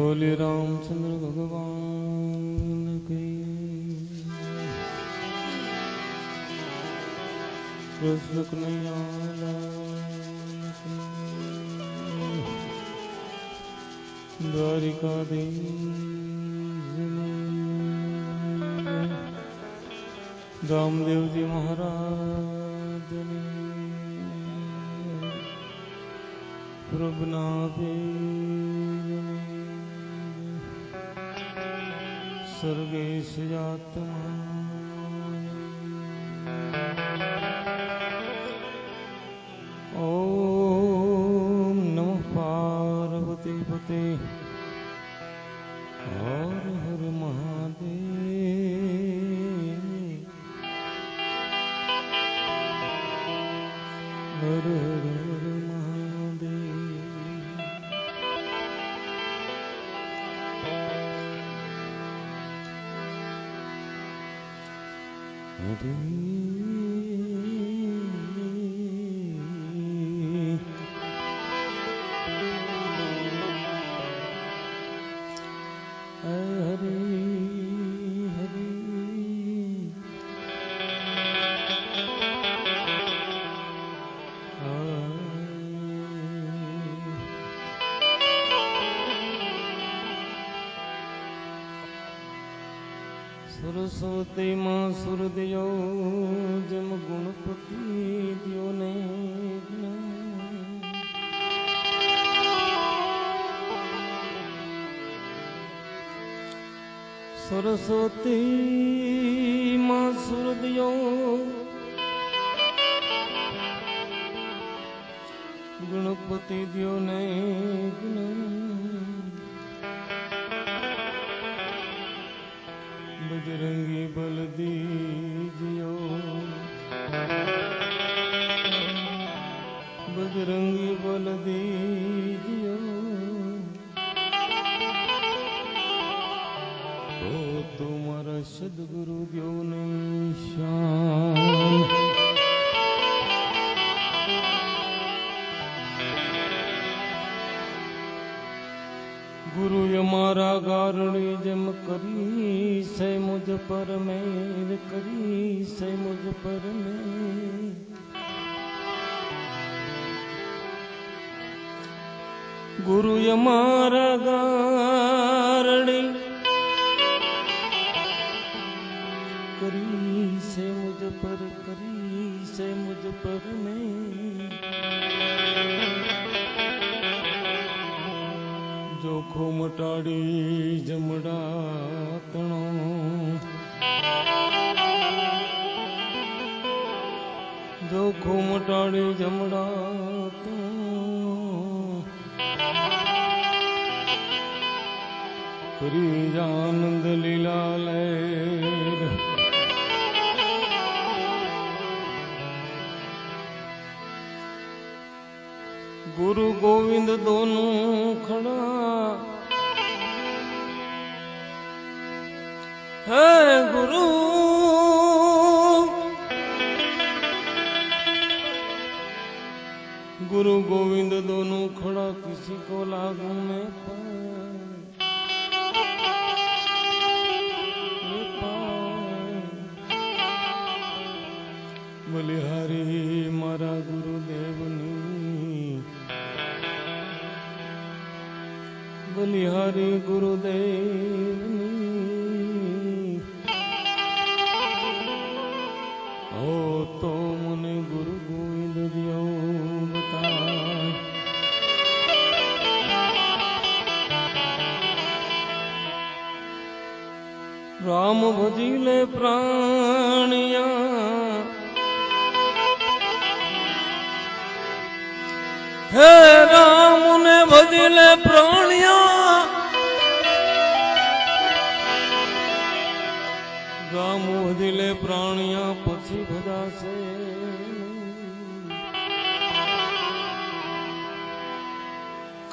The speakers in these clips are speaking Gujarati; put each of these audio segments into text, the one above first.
बोले रामचंद्र भगवान की कृष्ण कन्हैया लाल की द्वारिकाधीश रामदेव जी महाराज ने प्रभुनाथ सर्गेश आत्मा ओम नमः पार्वती पते हर हर महादेव हर हर हर महादेव। हरे सरस्वती माँ सुर दियो जम गुणपति दियो ने सरस्वती माँ सुर दियो गुणपति दियो ने बजरंगी बल दीजियो बजरंगी बल दीजियो ओ तुम्हारा सदगुरु दियो ने श्याम। गुरु हमारा गारणी जम करी से मुझ पर मेर करी से मुझ पर मेर गुरु हमारा गारणी करी से मुझ पर करी से मुझ पर मेर जोखो मटाड़ी जमड़ा तणो जोखो मटाड़ी जमड़ा तणो करी आनंद लीला लैर गुरु गोविंद दोनों खड़ा है गुरु गुरु गोविंद दोनों खड़ा किसी को लागू में बलिहारी मारा गुरुदेवनी बलिहारी गुरुदेवनी हो तो मुने गुरु गोविंद दियो बताए राम भजिले प्राणिया हे राम ने भजिले प्राणिया राम भजिले प्राणिया पछी भजा से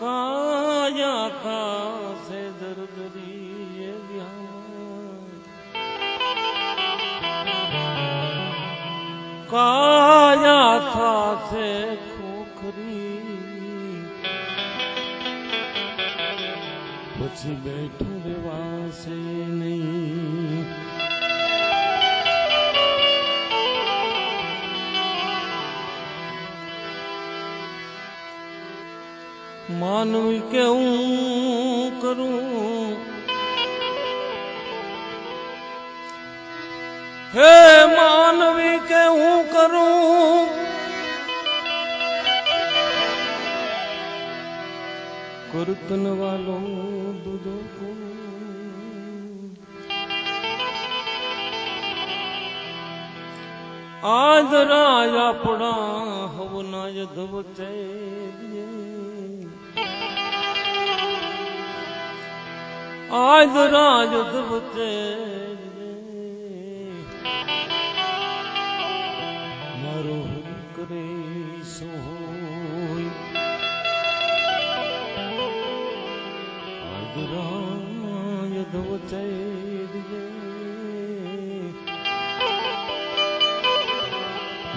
काया था से दर्दरी काया था से खोखरी પછી બેઠું રેવાશે નહીં. માનવી કે હું કરું હે માનવી કે હું કરું કરતન વાલો દૂધો કો આજ રાજ આપણા હવના યધવ છે આજ રાજ ધવતે મારો કરે સોય આજ રાજ ધવતે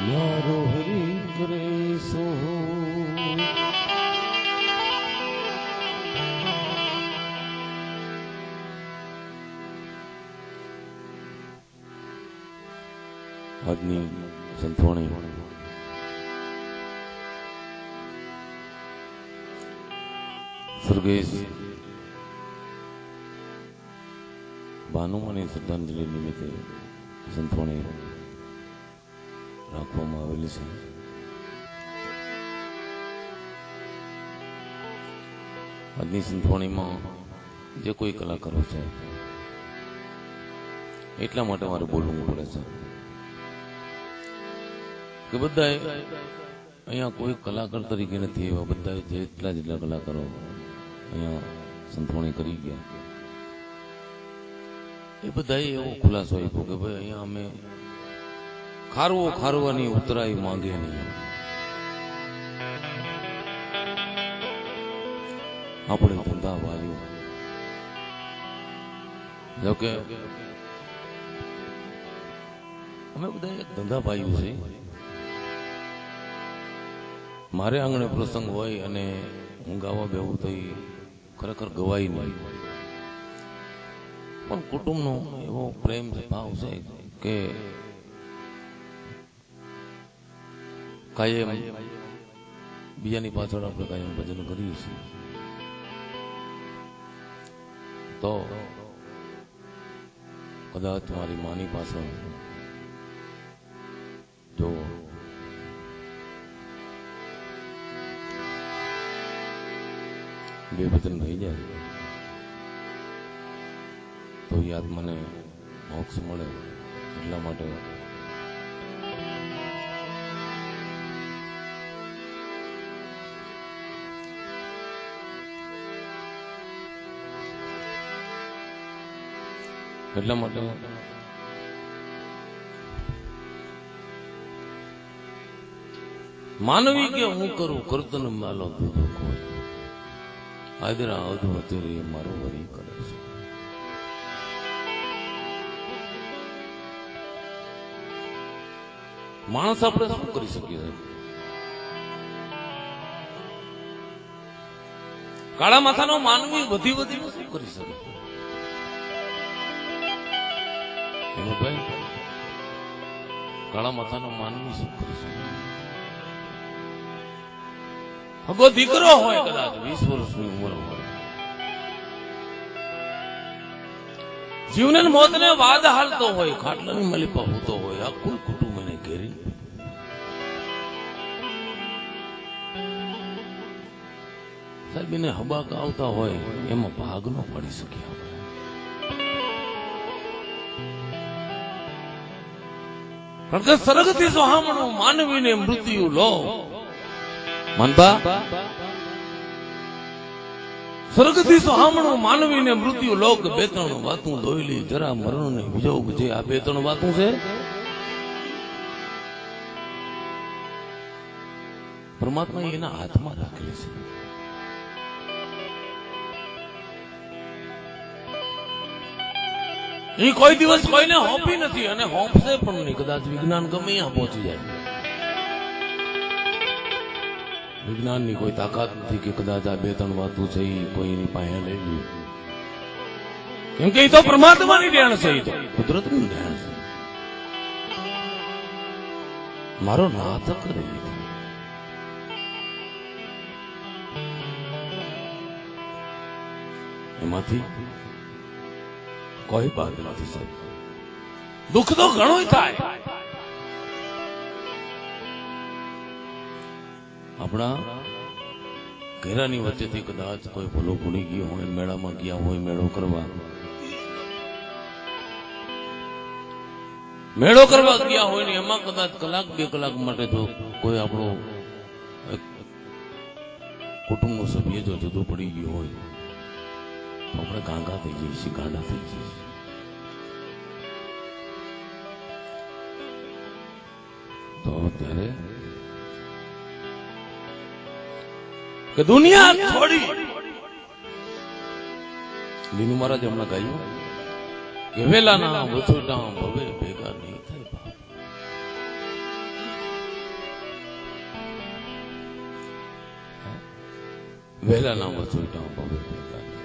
મારો હરી કરે સોય. આજની સંતવાણી સ્વર્ગેશ ભાનુમાની શ્રદ્ધાંજલિ નિમિત્તે સંતવાણી રાખવામાં આવેલી છે. આજની સંતવાણીમાં જે કોઈ કલાકારો છે એટલા માટે મારે બોલવું પડે છે કે બધા અહીંયા કોઈ કલાકાર તરીકે નથી એવા બધા જેટલા કલાકારો અહીંયા સંતવાણી કરી ગયા એ બધા એવો ખુલાસો આપ્યો કે ભાઈ અહીંયા અમે ખારવાની ઉતરાઈ માંગે નહીં. આપણે ધંધા વાળ્યો જોકે અમે બધા એક ધંધા ભાઈઓ છે. મારે આંગણે પ્રસંગ હોય અને હું ગાવા બેવું તો એ ખરેખર ગવાય નહીં, પણ કુટુંબનો એવો પ્રેમ ભાવ છે કે કાયમ બીજાની પાછળ આપણે કાયમ ભજન કરીએ છીએ. તો કદાચ મારી માની પાછળ જો બે વચન થઈ જાય તો યાદ મને મોક્ષ મળે. એટલા માટે માનવી કે હું કરું કરતન માલો દૂધો કોઈ આદરા અધુ અત્યારે મારો વરી કરે છે. માણસ આપણે શું કરી શકીએ? કાળા માથાનો માનવી વધી શું કરી શકે? ભાઈ કાળા માથાનો માનવી શું કરી શકે? હગો દીકરો હોય, કદાચ 20 વર્ષની ઉંમર હોય, જીવને મોતને વાદ હાલતો હોય, ખાટલાની મલીપા હોતો હોય, આ કોઈ કુટુંબ એને ઘેરી સાહેબ એને હબાક આવતા હોય એમાં ભાગ ન પડી શક્યા. કારણ કે સરગથી સોહામણું માનવીને મૃત્યુ લો માનબા, સ્વર્ગથી સોહામણું માનવીને મૃત્યુ લોક. બે ત્રણ વાતું દોયલી જરા મરણ ને વિજોગ. જે આ બે ત્રણ વાતું છે પરમાત્મા એના હાથમાં રાખેલી છે. એ કોઈ દિવસ કોઈને હોંપી નથી અને હોંપશે પણ નહીં. કદાચ વિજ્ઞાન ગમે અહીંયા પહોંચી જાય. વિજ્ઞાનની કોઈ તાકાત નથી કે કદાચ આ બે ત્રણ વાતો છે એ કોઈની પાસે લઈ લે. કેમ કે એ તો પરમાત્માની દેણ છે, એ તો કુદરતની દેણ છે. મારો નાથ કરે એમાંથી કોઈ બાદ નથી સાહેબ. દુઃખ તો ઘણું થાય. આપણા ઘેરાની વચ્ચેથી કદાચ કોઈ ભૂલો ભૂલી ગયો હોય, મેળામાં ગયા હોય મેળો કરવા ગયા હોય ને એમાં કદાચ કલાક બે કલાક માટે જો કોઈ આપણો કુટુંબનો સભ્ય જો જુદો પડી ગયો હોય તો આપણે ગાંગા થઈ જઈએ છીએ, ગાંડા થઈ જઈએ છીએ. તો ત્યારે કે દુનિયા છોડી લીનુ મહારાજ હમણાં ગાયું કે વેલાના વસોટા ભવે ભેગા નહીં થાય બાપ. વેલાના વસોટા ભવે ભેગા નહીં.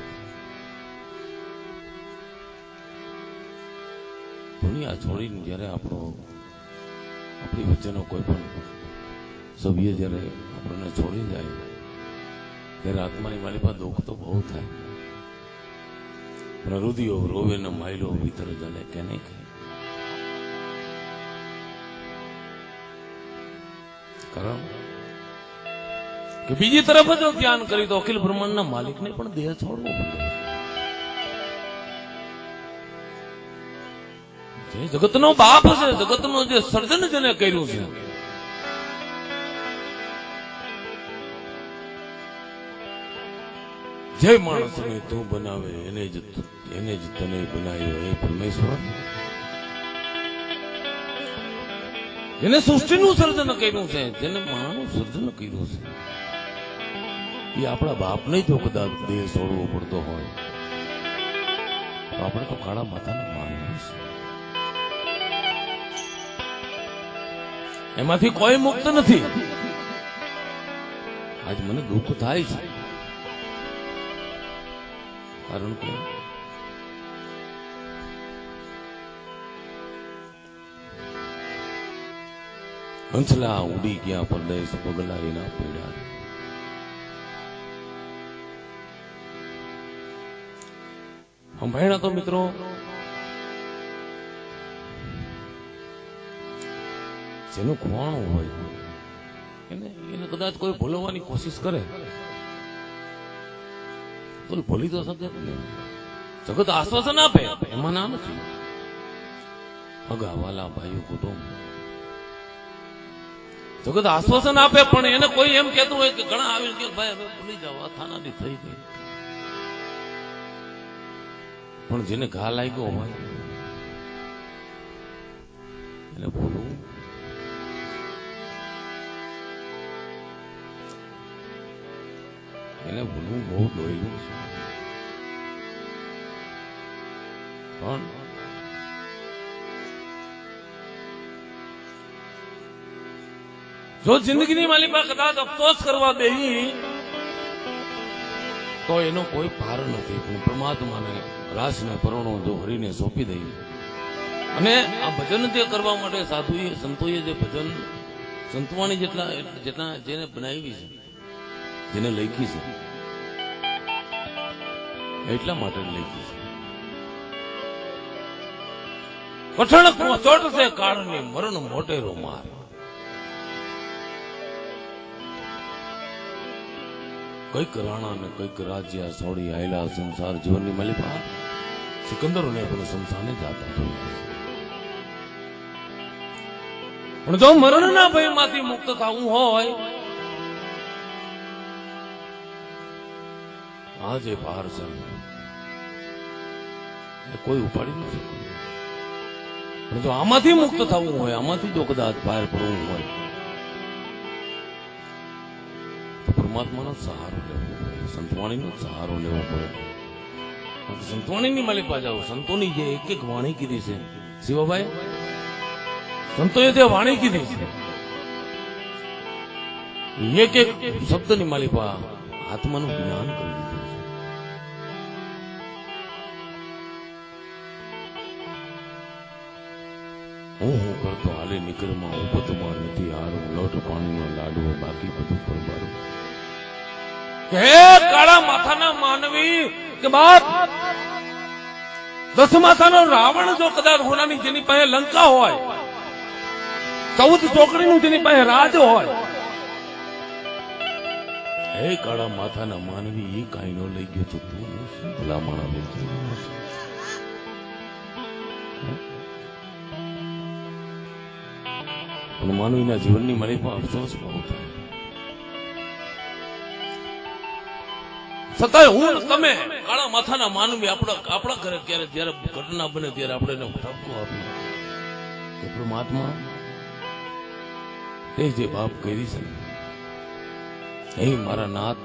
દુનિયા છોડીને જયારે આપણી વચ્ચેનો કોઈ પણ સભ્ય જયારે આપણને છોડી જાય ત્યારે આત્માની મારી પાસે દુઃખ તો બહુ થાય. પણ રુદિયો રોવે ને માયલો ભીતર જલે કે નહીં ખાય. કારણ કે બીજી તરફ જો ધ્યાન કરી તો અખિલ બ્રહ્માંડના માલિકને પણ દેહ છોડવો પડે. જે જગતનો બાપ છે, જગતનો જે સર્જન જેને કર્યું છે, જે માણસને તું બનાવે એને જ તને બનાવ્યો એ પરમેશ્વર. જેને સૃષ્ટિનું સર્જન કર્યું છે, જેને માનું સર્જન કર્યું છે, એ આપણા બાપને જો કદાચ દેહ છોડવો પડતો હોય તો આપણે તો કાળા માથાને માનવું છે. એમાંથી કોઈ મુક્ત નથી. આજ મને દુઃખ થાય છે કારણ કે હંસલા ઉડી ગયા પરદેશ પગલા એના પીડા. સંભાળ્યા તો મિત્રો જેનું ખોવાણું હોય એને કદાચ કોઈ ભૂલવાની કોશિશ કરે તો ભૂલી તો શકે. જગત આશ્વાસન આપે એમાં ના નથી. અગાવાલા ભાઈઓ કુટુંબ જગત આશ્વાસન આપે પણ એને કોઈ એમ કહેતું હોય કે ઘણા આવીને કે ભાઈ હવે ભૂલી જાવ, આ થાનાની થઈ ગઈ. પણ જેને ઘા લાગ્યો હોય એને ભૂલવું બહુ દોયલું છે. પણ જો જિંદગીની માલિકા કદાચ અફસોસ કરવા દેવી તો એનો કોઈ પાર નથી. પણ પરમાત્માને રાસને પરણો જો હરીને સોંપી દઈ અને આ ભજન જે કરવા માટે સાધુએ સંતોએ જે ભજન સંતવાણી જેટલા જેને બનાવી છે, જેને લખી છે, એટલા માટે લખી છે. કઠણ ચોટ છે કાળની મરણ મોટેરો માર. કઈક રાણા ને કઈક રાજ્ય છોડી આયલા સંસાર જીવનની માલિકા સિકંદરોને પણ સંસારને જાતા જોયા. પણ જો મરણના ભયમાંથી મુક્ત થવું હોય આ જે પાર છે એ કોઈ ઉપાડી ન શકે. પણ જો આમાંથી મુક્ત થવું હોય, આમાંથી જો કદાચ બહાર પડવું હોય તો પરમાત્માનો સહારો લેવો પડે, સંતવાણીનો સહારો લેવો પડે. સંતવાણીની માલિકા જાઓ, સંતોની જે એક એક વાણી કીધી છે શિવાભાઈ, સંતોએ જે વાણી કીધી છે એક એક શબ્દની માલિકા આત્માનું જ્ઞાન કરી દીધું છે. મારે નીકળમાં ઉપતમાં નથી હારું લોટ પાણીનો લાડવો બાકી બધું પરબારું હે કાળા માથાના માનવી કે બાપ 10 માથાનો રાવણ જો કદાચ હોનાની જેની પાસે લંકા હોય 14 ચોકડીનું જેની પાસે રાજ હોય હે કાળા માથાના માનવી એ કાંઈ નો લઈ ગયો તો તું શું ભલામણ આવે પણ માનવીના જીવનની માલિકમાં અફસોસ બહુ થાય છતાંય હું તમે કાળા માથાના માનવી આપણા ઘરે ક્યારે જયારે ઘટના બને ત્યારે આપણે એને ઠપકો આપીએ કે પરમાત્મા તે જે બાપ કરી છે હે મારા નાથ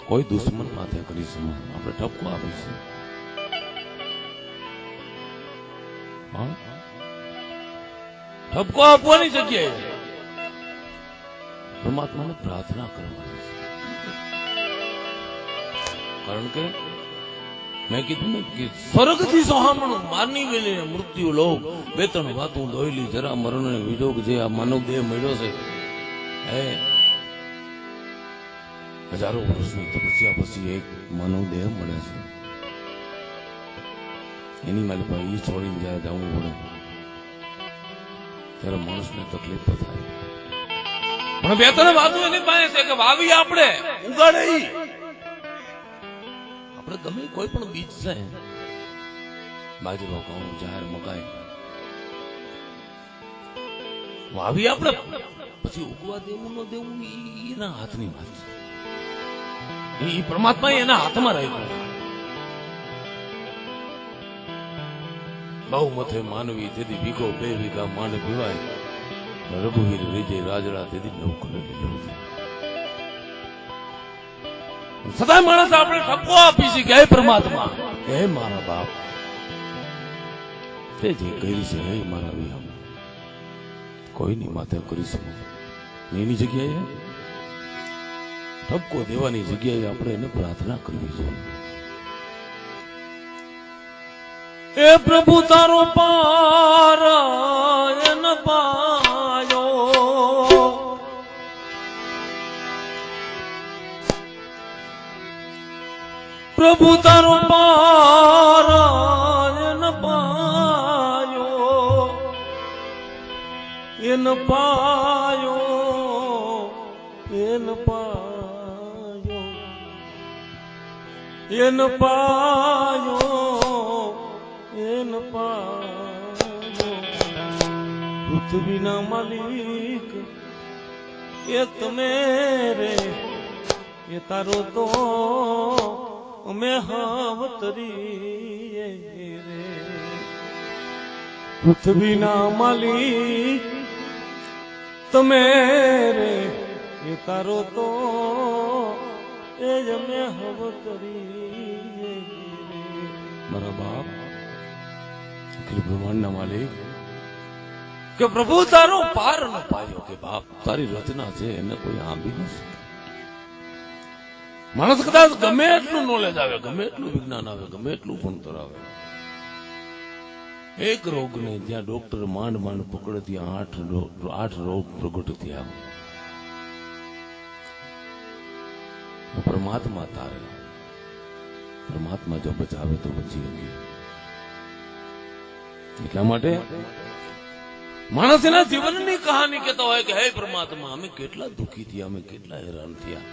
કોઈ દુશ્મન માથે કરીશું આપણે ઠપકો આપીશું ઠપકો આપવાની જગ્યાએ પરમાત્માને પ્રાર્થના કરવાની કારણ કે મેં કીધું ને કે સ્વર્ગથી સોહામણું મારની વેલી મૃત્યુ લોક બે ત્રણ વાતું દોયલી જરા મરણ વિડો જે આ માનવ દેહ મળ્યો છે હે હજારો વર્ષની તપસ્યા પછી એક માનવ દેહ મળે છે એની મારી પાસે એ છોડીને જાય જવું પડે ત્યારે માણસને તકલીફ થાય પણ બે ત્રણ વાતો એની પાસે છે કે વાવી આપણે ઉગાડે આપણે ગમે કોઈ પણ બીજ છે બાજરો ઘઉં જાહેર મકાઈ વાવી આપણે પછી ઉગવા દેવું ન દેવું એના હાથની વાત છે એ પરમાત્મા એના હાથમાં રાખ્યું બહુ મથે માનવી તેથી વીઘો 2 વીઘા માંડ પીવાય રઘુવીર વિજય રાજડા તેથી નવ કરે સદા માણસ આપણે ઠપકો આપી છે કે હે પરમાત્મા હે મારા બાપ તે જે કરી છે હે મારા વિહમ કોઈની માથે કરી શકો એની જગ્યાએ ઠપકો દેવાની જગ્યાએ આપણે એને પ્રાર્થના કરવી જોઈએ એ પ્રભુ તારો પાર એન પાયો પ્રભુ તારો પાર એન પાયો એન પાયો એન પાયો એન પાયો એન પાયો પૃથ્વીના માલિક એ તમે રે એ તારો તો અમે હાવતરી રે પૃથ્વીના માલિક તમે રે એ તારો તો એ જ અમે હાવતરી મારા બાપ બ્રહ્માંડના માલિક કે પ્રભુ તારો પાર ન પાયો કે બાપ તારી રચના છે એને કોઈ આંબી ન શકે માણસ કદાચ ગમે એટલું નોલેજ આવે ગમે એટલું વિજ્ઞાન આવે ગમે એટલું ભણતર આવે એક રોગને જ્યાં ડોક્ટર માંડ માંડ પકડે ત્યાં 8 રોગ પ્રગટ થયા પરમાત્મા તારે પરમાત્મા જો બચાવે તો બચી શકે એટલા માટે માણસ એના જીવનની કહાની કહેતો હોય કે હે પરમાત્મા અમે કેટલા દુઃખી થયા અમે કેટલા હેરાન થયા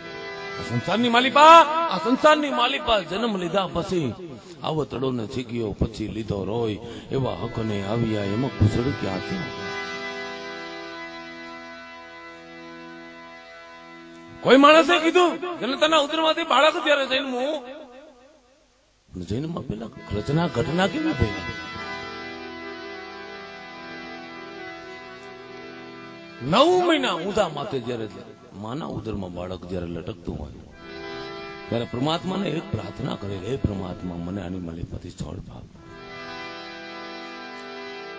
આ સંસારની માલિપા જન્મ લીધા પછી આવો તડો ને ચીક્યો પછી લીધો રોય એવા હકને આવ્યા એમાં કુશળ ક્યાં થયો કોઈ માણસે કીધું જનતાના ઉદરમાંથી બાળક ત્યારે જન્મમાં પેલા રચના ઘટના કેવી થઈ 9 મહિના ઊંધા માથે જયારે માના ઉદરમાં બાળક જયારે લટકતું હોય ત્યારે પરમાત્માને એક પ્રાર્થના કરે હે પરમાત્મા મને આની માલિકમાંથી છોડ બાપ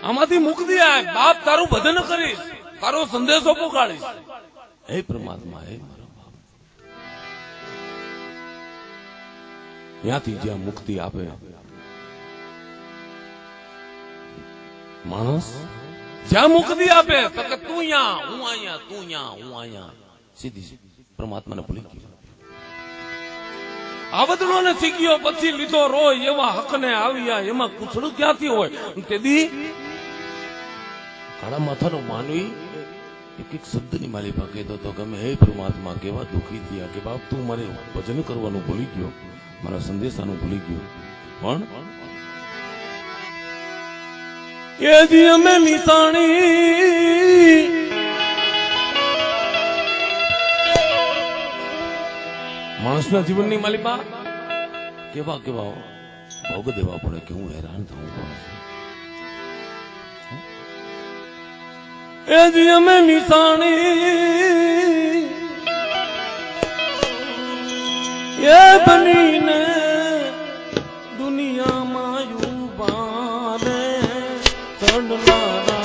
આમાંથી મુક્તિ આય બાપ તારું ભજન કરીશ તારો સંદેશો પહોંચાડીશ હે પરમાત્મા હે મારો બાપ ત્યાંથી જ્યાં મુક્તિ આપે માણસ જ્યાં મુક્તિ આપે તો કે તું અહીંયા હું અહીંયા તું અહીંયા હું અહીંયા સીધી પરમાત્માને ભૂલી ગયો. આ બદલો ને શીખ્યો પછી લીધો રોય એવા હકને આવ્યા એમાં કુછડું ક્યાંથી હોય. તેથી કાળા માથાનો માનવી એક એક શબ્દની માલિકા કહેતો હતો કે હે પરમાત્મા કેવા દુઃખી થયા કે બાપ તું મારે ભજન કરવાનું ભૂલી ગયો, મારા સંદેશાનું ભૂલી ગયો. પણ એ જી અમે નિશાણી માણસના જીવનની માલિકા કેવા કેવા ભોગ દેવા પડે કે હું હેરાન થવું પડે. એ જી અમે નિશાણી એ બનીને દુનિયામાં યુવા રે ચડનારા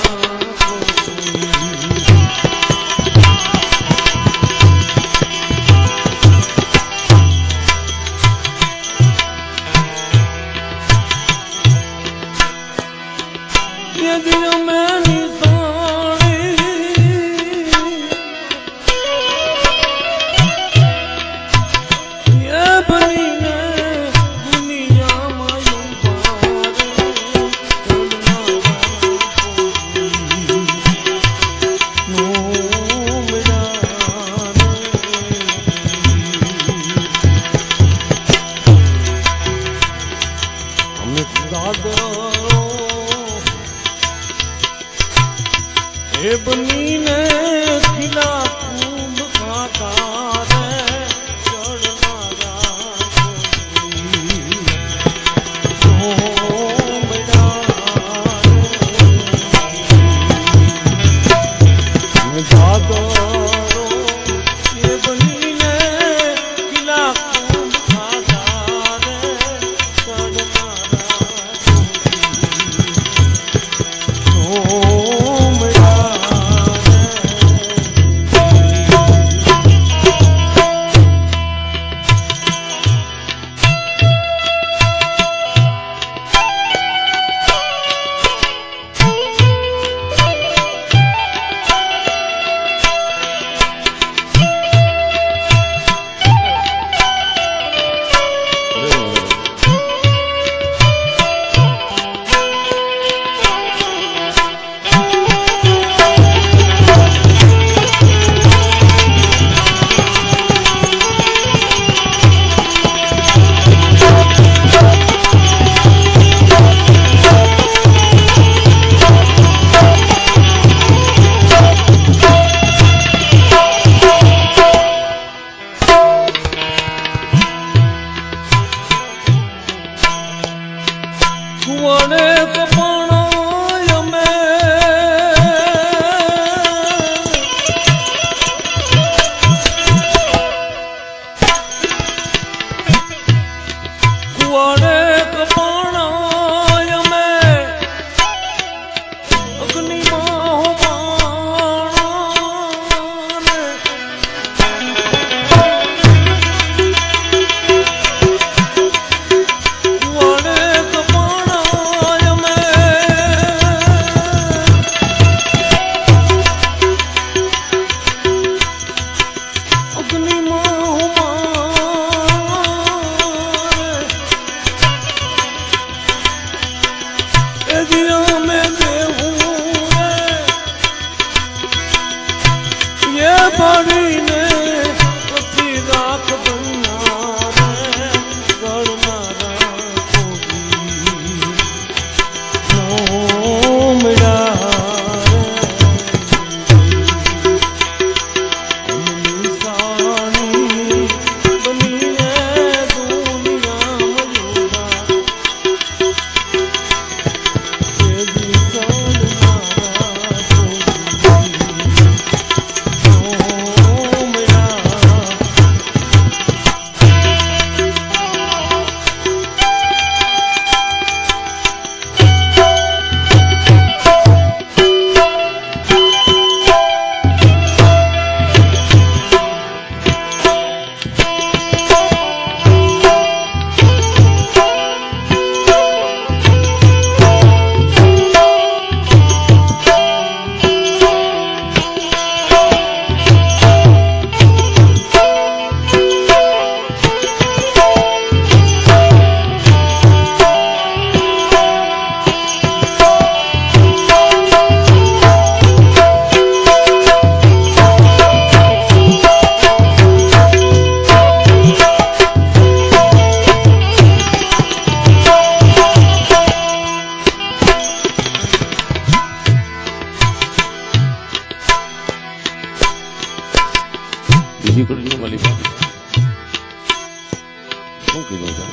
શું કીધું છે?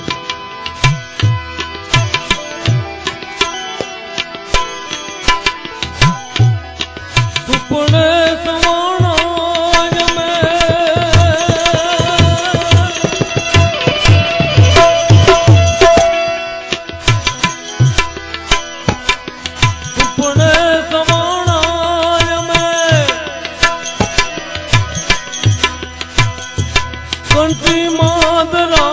સુપને સવાણા મેં સુપને સવાણા મેં કંઠી માદરા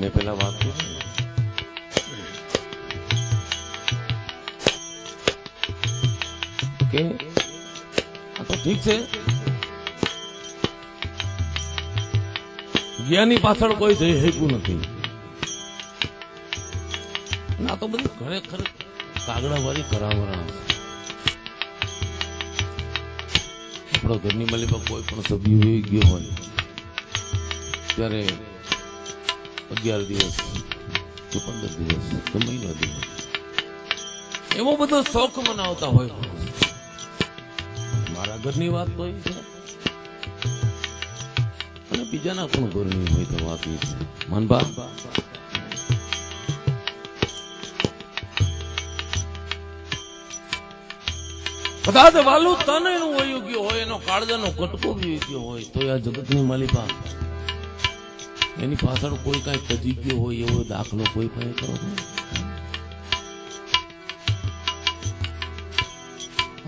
મેં પેલા વાત કરી કે આ તો ઠીક છે, જ્ઞાની પાછળ કોઈ જઈ શકતું નથી. આ તો બધી ખરેખર કાગડા વાળી કરાવરા. આપણા ઘરની માલિકા કોઈ પણ સભ્ય હોઈ ગયો હોય ત્યારે 11 દિવસ કે 15 દિવસ કે મહિનો દિવસ એવો બધો શોખ મનાવતા હોય. મારા ઘરની વાત તો એ છે અને બીજાના પણ ઘરની હોય તો વાત એ છે. માનબા કદાચ વાલું તને એનું વયું ગયો હોય, એનો કાળજાનો કટકો બી ગયો હોય, તો આ જગતની માલિકા એની પાછળ કોઈ કઈ તજી ગયો હોય એવો દાખલો કોઈ પાસે કરો.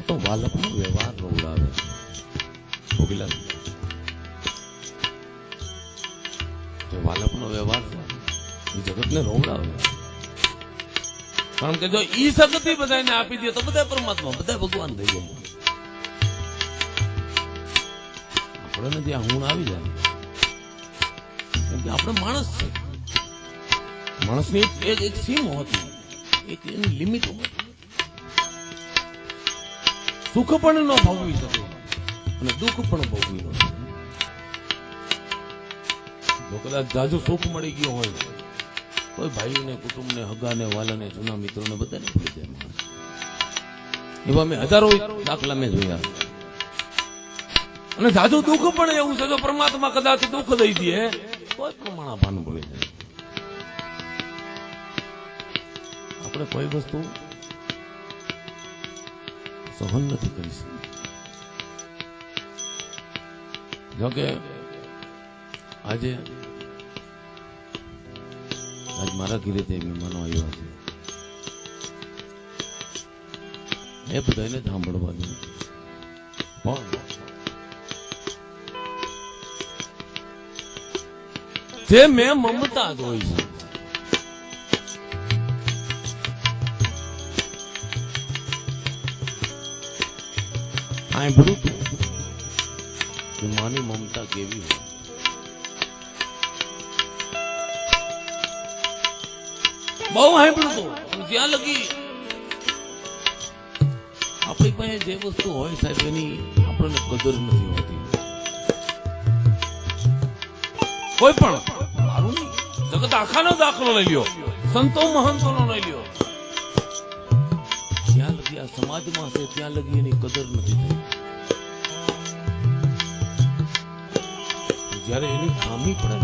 તો બાળકનો વ્યવહાર રોવડાવે. પેલા જે વાલપનો વ્યવહાર છે એ જગતને રોવડાવે. કારણ કે જો ઈ શક્તિ બધાને આપી દે તો બધા પરમાત્મા, બધા ભગવાન થઈ જાય. આપણે ત્યાં હું આવી જાય કેમ કે આપણે માણસ છે. માણસની એક સીમ હોતી, એક એની લિમિટ હોય. સુખ પણ ન ભોગવી શકે અને દુઃખ પણ ભોગવી ન શકે. જો કદાચ જાજુ સુખ મળી ગયું હોય તો ભાઈઓને, કુટુંબને, હગાને, વાલાને, જૂના મિત્રોને બધાને ભૂલી જાય માણસ. એવા મેં હજારો દાખલા મેં જોયા. અને જાજુ દુઃખ પણ એવું છે, જો પરમાત્મા કદાચ દુઃખ દઈ દે કોઈ પ્રમાણ ભાન ભૂલી જાય. આપણે કોઈ વસ્તુ સહન નથી કરી શકતા. જોકે આજે મારા ઘરે તે મહેમાનો આવ્યા છે, એ બધાને સાંભળવા દે. પણ જે મેં મમતા જોઈ છે, સાંભળ્યું કે માની મમતા કેવી હોય. બહુ સાંભળ્યું હતું, જ્યાં લગી આપણી પાસે જે વસ્તુ હોય સાહેબ એની આપણને કદર નથી હોતી. કોઈ પણ મારું નહીં, જગત આખાનો દાખલો લઈ લ્યો, સંતો મહંતોનો લઈ લ્યો, જ્યાં લગી આ સમાજમાં છે ત્યાં લગી એની કદર નથી થઈ. જયારે એની ખામી પડે,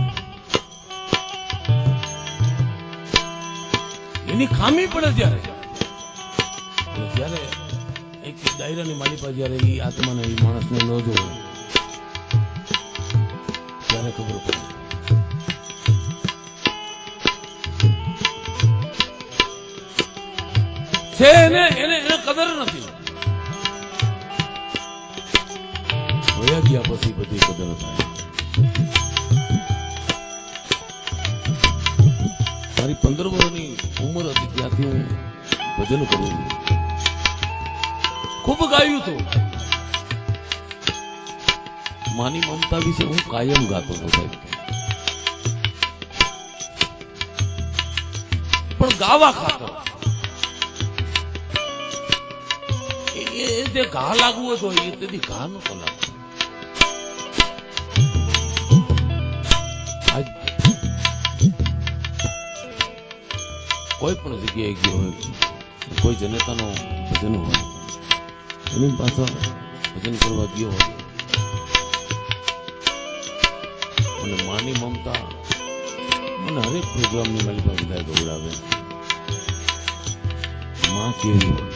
એની ખામી પડે જ્યારે એક દાયરાની માલિકા જયારે એ આત્માને એ માણસને ન જોવે ત્યારે ખબર પડે છે એને કદર નથી. હોયા ગયા પછી બધી કદર થાય. મારી 15 વર્ષની ઉંમર હતી ત્યાંથી હું ભજન કરું છું. ખૂબ ગાયું હતું. માની મમતા વિશે હું કાયમ ગાતો હતો સાહેબ. પણ ગાવા ખાતર એ જે ઘા લાગવો જોઈએ તેથી ઘા નતો લાગતો. કોઈ પણ જગ્યાએ ગયો હોય, કોઈ જનતાનો ભજન હોય, એની પાછળ ભજન કરવા ગયો હોય અને માની મમતા મને હરેક પ્રોગ્રામની મારી પાસે બધા દોડાવે. માં કેવી હોય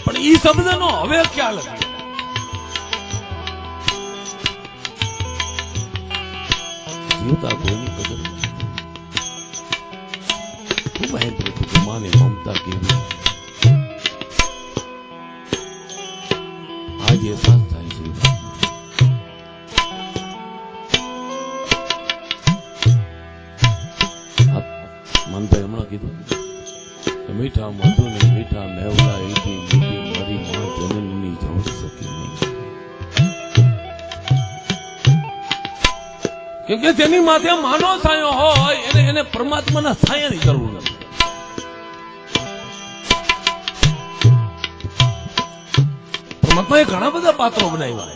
પણ ઈ શબ્દનો હવે ખ્યાલ હતો. જીવતા કોઈની કદર નથી. ખૂબ આંતરિક માની મમતા કેવી આજે અહેસાસ થાય છે. મનભાઈ હમણાં કીધું કે મીઠા મધુ ને મીઠા મેવલા એથી મીઠી મારી માં જનનની જવું શકી નહીં. કેમ કે જેની માથે માનો છાયો હોય એને પરમાત્માના છાયાની જરૂર નથી. પરમાત્માએ ઘણા બધા પાત્રો બનાવ્યા.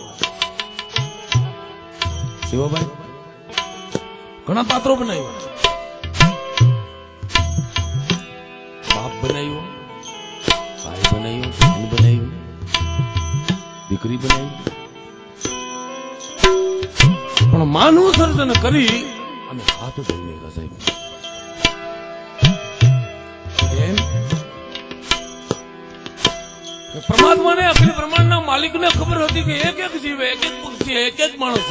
શિવાભાઈ ઘણા પાત્રો બનાવ્યા. બાપ બનાવ્યો, ભાઈ બનાવ્યો, બહેન બનાવ્યું, દીકરી બનાવી. પણ માનું સર્જન કરી અને હાથ ધોઈને સાહેબ એમ પરમાત્માને અખિલ બ્રહ્માંડના માલિકને ખબર હતી કે એક એક જીવ, એક એક પક્ષી, એક એક માણસ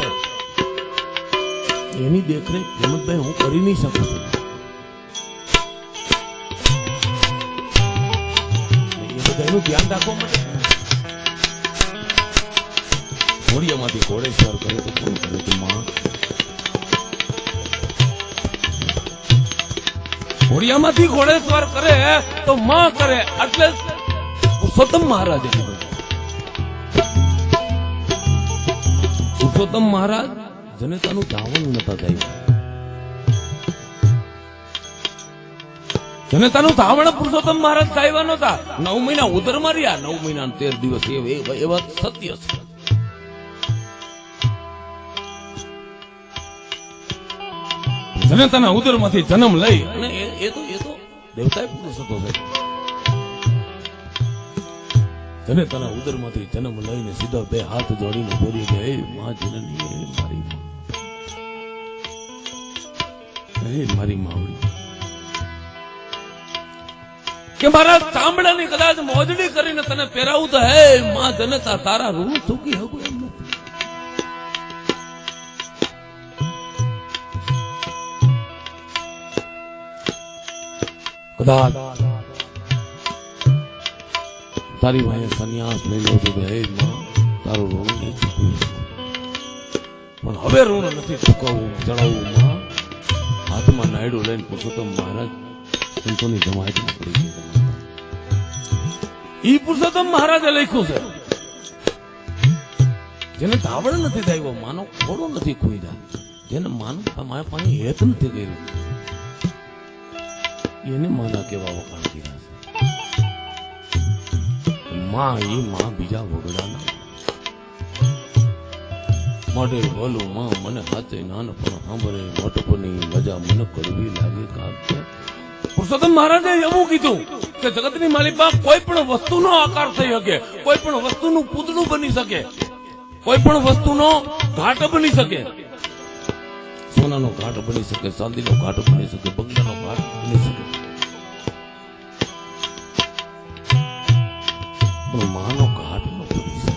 એની દેખરેખ હેમંતભાઈ હું કરી નહીં શકું છું. એ બધાનું ધ્યાન રાખવા માટે ઘોડિયામાંથી ઘોડેશ્વર કરે તો કોણ કરે તું માં? ઘોડિયામાંથી ઘોડેશ્વર કરે તો માં કરે. એટલે પુરુષોત્તમ મહારાજે કીધું. પુરુષોત્તમ મહારાજ જનતાનું ધાવણ નતા થાય. જનતાનું ધાવણ પુરુષોત્તમ મહારાજ થાય નતા. 9 મહિના ઉદર માર્યા. 9 મહિના 13 દિવસ એવા સત્ય છે. જનતાના ઉદરમાંથી જન્મ લઈ અને એ તો દેવતા પુરુષ હતો સાહેબ. જનતાના ઉદરમાંથી જન્મ લઈને સીધા 2 હાથ જોડીને બોલી કે હે માં જનની, હે મારી માં, હે મારી માવડી, કે મારા ચામડાની કદાચ મોજડી કરીને તને પહેરાવું તો હે માં જનતા તારા રૂ ચૂકી હકું એમ નથી. કદાચ તારી ભાઈ સંન્યાસ લઈ લો તો હે માં તારું ઋણ નહીં ચૂકવી શકું. પણ હવે ઋણ નથી ચૂકવવું, ચડાવવું માં. હાથમાં નાયડું લઈને પુરુષોત્તમ મહારાજ સંતોની જમાયતમાં પડી ગયા. ઈ પુરુષોત્તમ મહારાજે લખ્યું છે. જેને ધાવણ નથી થાય, માનો ખોડો નથી ખોઈદા, જેને માનો મારા પાણી હેત નથી કર્યું, એને માના કેવા વખાણ કર્યા છે. માં ઈ માં બીજા વગડાના માટે બોલું માં મને હાથે નાનપણ સાંભળે મોટપણની મજા મને કડવી લાગે. કાઢ પુરુષોત્તમ મહારાજે એવું કીધું કે જગતની માલિકા કોઈ પણ વસ્તુનો આકાર થઈ શકે, કોઈ પણ વસ્તુનું પૂતળું બની શકે, કોઈ પણ વસ્તુનો ઘાટ બની શકે. સોનાનો ઘાટ બની શકે, ચાંદીનો ઘાટ બની શકે, બંગલાનો ઘાટ બની શકે, પણ માનો ઘાટ ન બની શકે.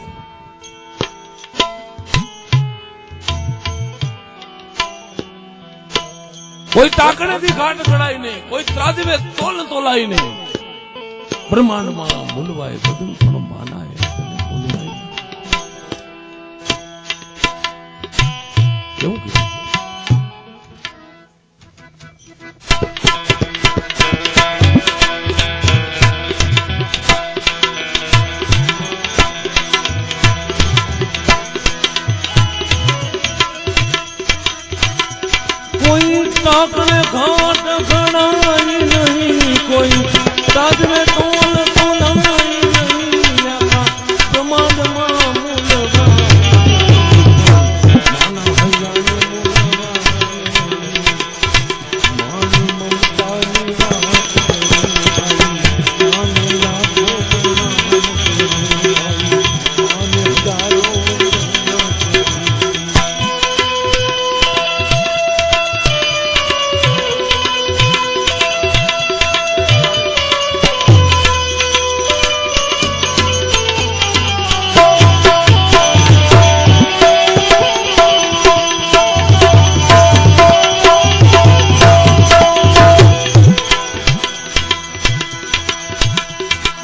કોઈ તાકણેથી ઘાટ ઘડાય નહીં, કોઈ ત્રાજવે તોલ તોલાય નહીં. બ્રહ્માંડમાં મૂલવાય બધું પણ માનાય મૂલવાય. કેવું કીધું? કોઈ તાકણે ઘાટ ઘડાય નહીં, કોઈ તાજવે તોલ તોલાય નહીં. બ્રહ્માંડમાં મૂલવાય માના હૈયાને મૂલવાય. માની મમતાની વાત માને લાખો માને હજારો.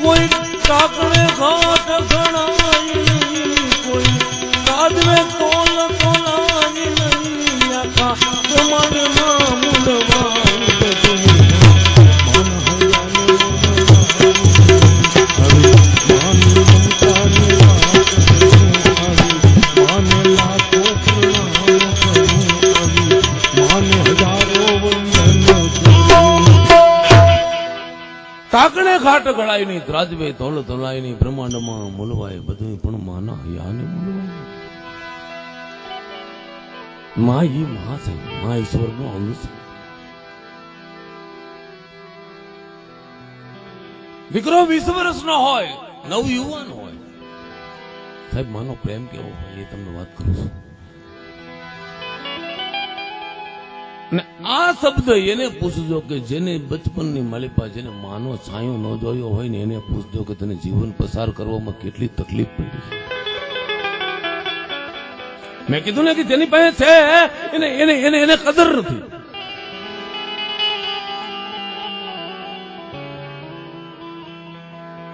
કોઈ તાકણે ઘાટ ઘડાય નહીં, કોઈ તાજવે તોલ તોલાય નહીં. આખા બ્રહ્માંડમાં મૂલવાય બધું મન હૈયાને માની મમતાની વાત માને લાખો પ્રણામ કરું, માને હજારો વંદન કરું. તાકણે ઘાટ ઘડાય નહીં, ત્રાજવે તોલ તોલાય નહીં. બ્રહ્માંડમાં મૂલવાય બધું પણ માના હૈયાને મૂલવાય. માં ઈ માં છે, માં ઈશ્વરનો અંગ છે. દીકરો 20 વર્ષનો હોય, નવયુવાન હોય, સાહેબ માનો પ્રેમ કેવો હોય એ તમને વાત કરું છું. અને આ શબ્દ એને પૂછજો કે જેને બચપનની માલિપા, જેને માનો છાંયો ન જોયો હોય ને એને પૂછજો કે તને જીવન પસાર કરવામાં કેટલી તકલીફ પડી. મેં કીધું ને કે જેની પાસે છે એને એને એને એને કદર નથી.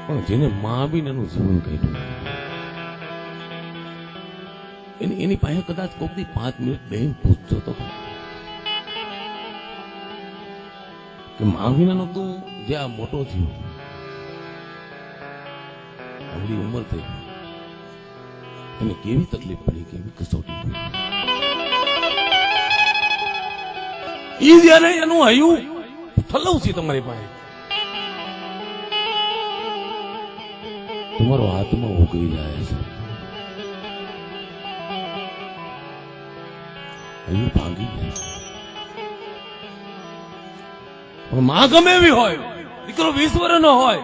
પણ જેને માં આવીને એનું જીવન કાઢ્યું, એની પાસે કદાચ કોક દી 5 મિનિટ બેહીને પૂછજો તો કે મા વિનાનો તું જે આ મોટો થયો, આવડી ઉંમર થઈ, એને કેવી તકલીફ પડી, કેવી કસોટી પડી. ઈ જયારે એનું હયું ઠલવું છે તમારી પાસે, તમારો હાથમાં ઉગી જાય છે, હયું ભાંગી જાય છે. માં ગમે એવી હોય, દીકરો 20 વર્ષનો હોય,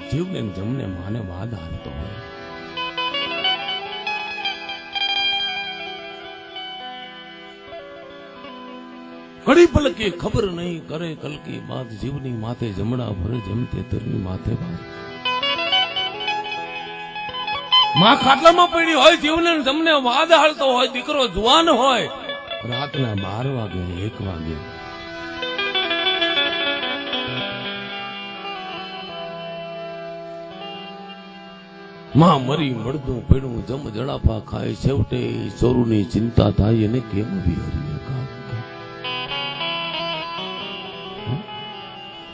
જીવને જમને માને વાદ હાલતો હોય. ઘડી પલકી ખબર નહીં કરે કલકી બાદ, જીવની માથે જમણા ભરે જમતે તરની માથે બાદ. માં ખાટલામાં પડી હોય, જીવને જમને વાદ હાલતો હોય, દીકરો જુવાન હોય, રાતના 12 વાગે 1 વાગે માં મરી મળદું પડ્યું જમ જડાપા ખાય, છેવટે ચોરુની ચિંતા થાય, એને કેમ વિહરીએ કામ.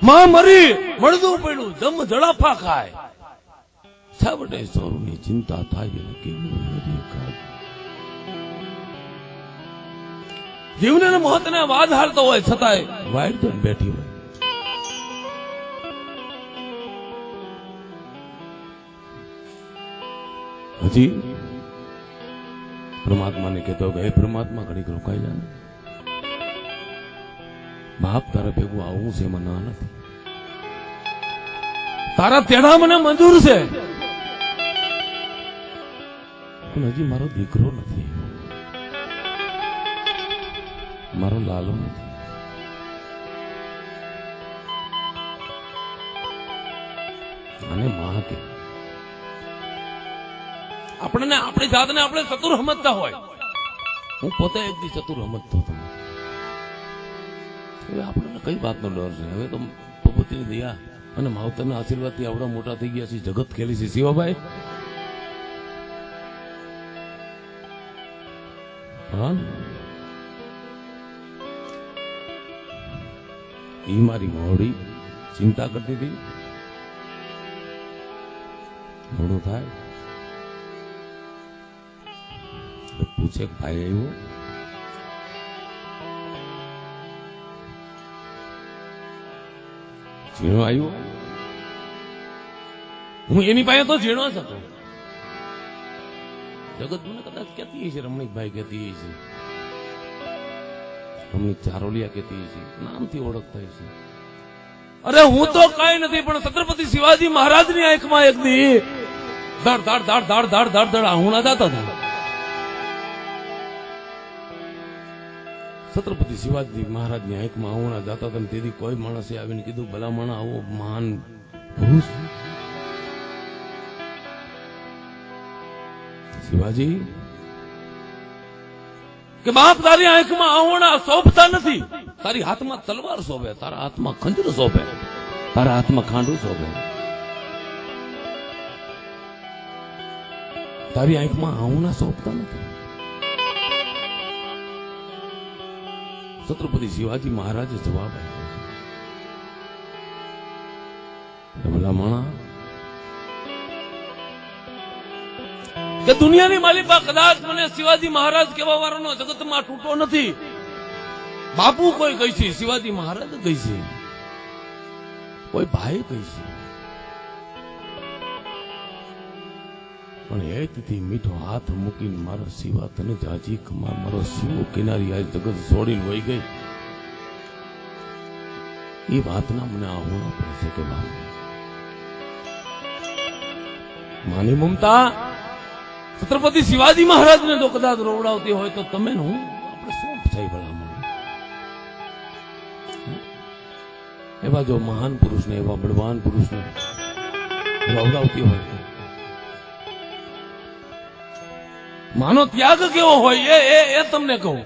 માં મરી મળદું પડ્યું જમ જડાપા ખાય, છેવટે ચોરુની ચિંતા થાય, એને કેમ વિહરીએ કામ. જીવને મહત્વને વાદ હાલતો હોય છતાંય વાઈટ જણ બેઠી હોય. હજી પરમાત્માને કહેતો હે પરમાત્મા ઘડીક રોકાઈ જાય, બાપ તારા ભેગું આવું છે એમાં ના નથી, તારા તેડા મને મંજૂર છે, પણ હજી મારો દીકરો નથી, મારો લાલો નથી. અને માં કે આપણને આપણી જાતને આપણે ચતુર સમજતા હોય, હું પોતે એક દી ચતુર સમજતો હતો. હવે આપણને કઈ વાતનો ડર છે? હવે તો ભગવતીની દયા અને માવતરના આશીર્વાદથી આવડા મોટા થઈ ગયા છે, જગત ખેલી છે. શિવાભાઈ હા, ઈ મારી મોડી ચિંતા કરતી હતી, મોડું થાય પૂછે ભાઈ આવ્યો, ઝીણો આવ્યો, હું એની પાસે તો ઝીણો જ હતો. જગત મને કદાચ કહેતી છે, રમણીકભાઈ કહેતી છે, રમણીક ચારોલિયા કહેતી છે, નામથી ઓળખતા છે. અરે હું તો કઈ નથી, પણ છત્રપતિ શિવાજી મહારાજની આંખમાં એક દી ધડ ધડ ધડ ધડ ધડ ધડ ધડ આહુણા જતા હતા. છત્રપતિ શિવાજી મહારાજની આંખમાં આહુણા જતા હતા. તેથી કોઈ માણસે આવીને કીધું, ભલામણ આવો મહાન પુરુષ શિવાજી કે બાપ તારી આંખમાં આહુણા શોભતા નથી, તારી હાથમાં તલવાર શોભે, તારા હાથમાં ખંજર શોભે, તારા હાથમાં ખાંડું શોભે, તારી આંખમાં આહુણા શોભતા નથી. છત્રપતિ શિવાજી મહારાજે જવાબ આપ્યો, ભલા માણા કે દુનિયાની માલિકા કદાચ મને શિવાજી મહારાજ કેવા વાળાનો જગતમાં તૂટો નથી. બાપુ કોઈ કહી છે, શિવાજી મહારાજ કહી છે, કોઈ ભાઈ કહી છે, પણ હેતથી મીઠો હાથ મૂકીને મારા શિવા તને જાજી કમા, મારો શિવો કિનારી આ જગત છોડીને વહી ગઈ. એ વાતના મને આહુણા પડે છે કે બાપ માની મમતા છત્રપતિ શિવાજી મહારાજને જો કદાચ રોવડાવતી હોય તો તમે હું આપણે શું થઈ ભલામણ. એવા જો મહાન પુરુષને, એવા બળવાન પુરુષને રોવડાવતી હોય, માનો ત્યાગ કેવો હોય એ તમને કહું.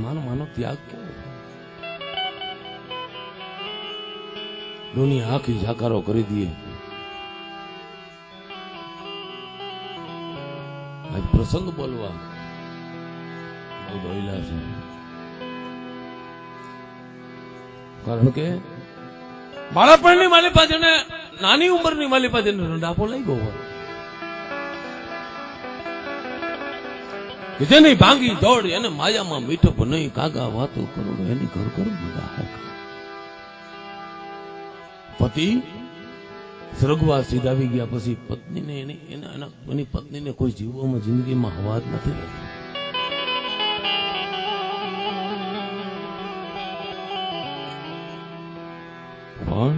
માનો ત્યાગ કેવો હોય? દુનિયા આખી જાકારો કરી દઈએ, આજ પ્રસંગ બોલવા બહુ દોયલા છે, કારણ કે બાળપણની માલી પાસે નાની ઉંમરની માલી પાસે રંડાપો લઈ ગયો હોય કે જેની ભાંગી દોડ એને માયામાં મીઠપ નહીં, કાગા વાતો કરો એની ઘર ઘર મજા. પતિ સ્વર્ગવાસ સીધાવી ગયા પછી પત્નીને એની પત્નીને કોઈ જીવવામાં જિંદગીમાં હવા જ નથી રહેતી. પણ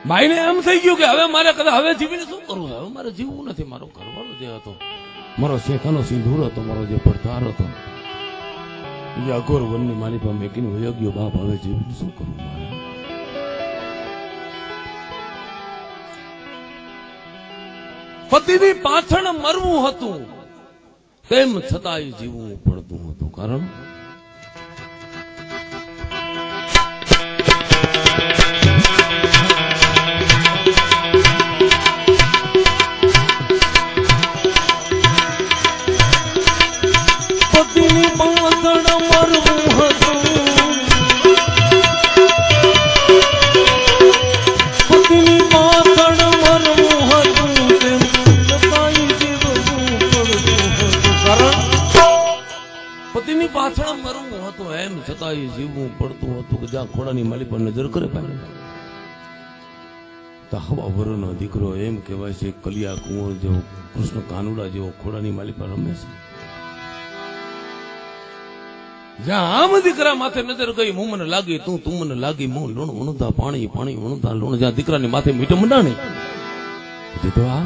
ભાઈને એમ થઈ ગયું કે હવે મારે કદાચ હવે જીવીને શું કરવું છે, હવે મારે જીવવું નથી. મારો ઘરવાળો જે હતો, મારો શેખાનો સિંદૂર હતો, મારો જે પડતાર હતો, એ અઘોર વનની મારી પાસે મેકીને વયો ગયો. બાપ હવે જીવીને શું કરવું મારે? પતિની પાછળ મરવું હતું, તેમ છતાંય જીવવું પડતું હતું. કારણ પતિની પાછળ મરવું હતું, પતિની પાછળ મરવું હતું, તેમ પતિની પાછળ મરવું હતું, એમ છતાંય જીવવું પડતું હતું. કે જ્યાં ખોડાની માલી પર નજર કરે તો હવા વરનો દીકરો, એમ કહેવાય છે કલિયા કુંવર જેવો, કૃષ્ણ કાનુડા જેવો ખોડાની માલી પર રમે છે. જ્યાં આમ દીકરા માથે નજર ગઈ, હું મને લાગી તું મને લાગી, હું લૂણ વણુતા પાણી વણુતા લૂણ. જ્યાં દીકરાની માથે મીઠું મંડાણી, તો આ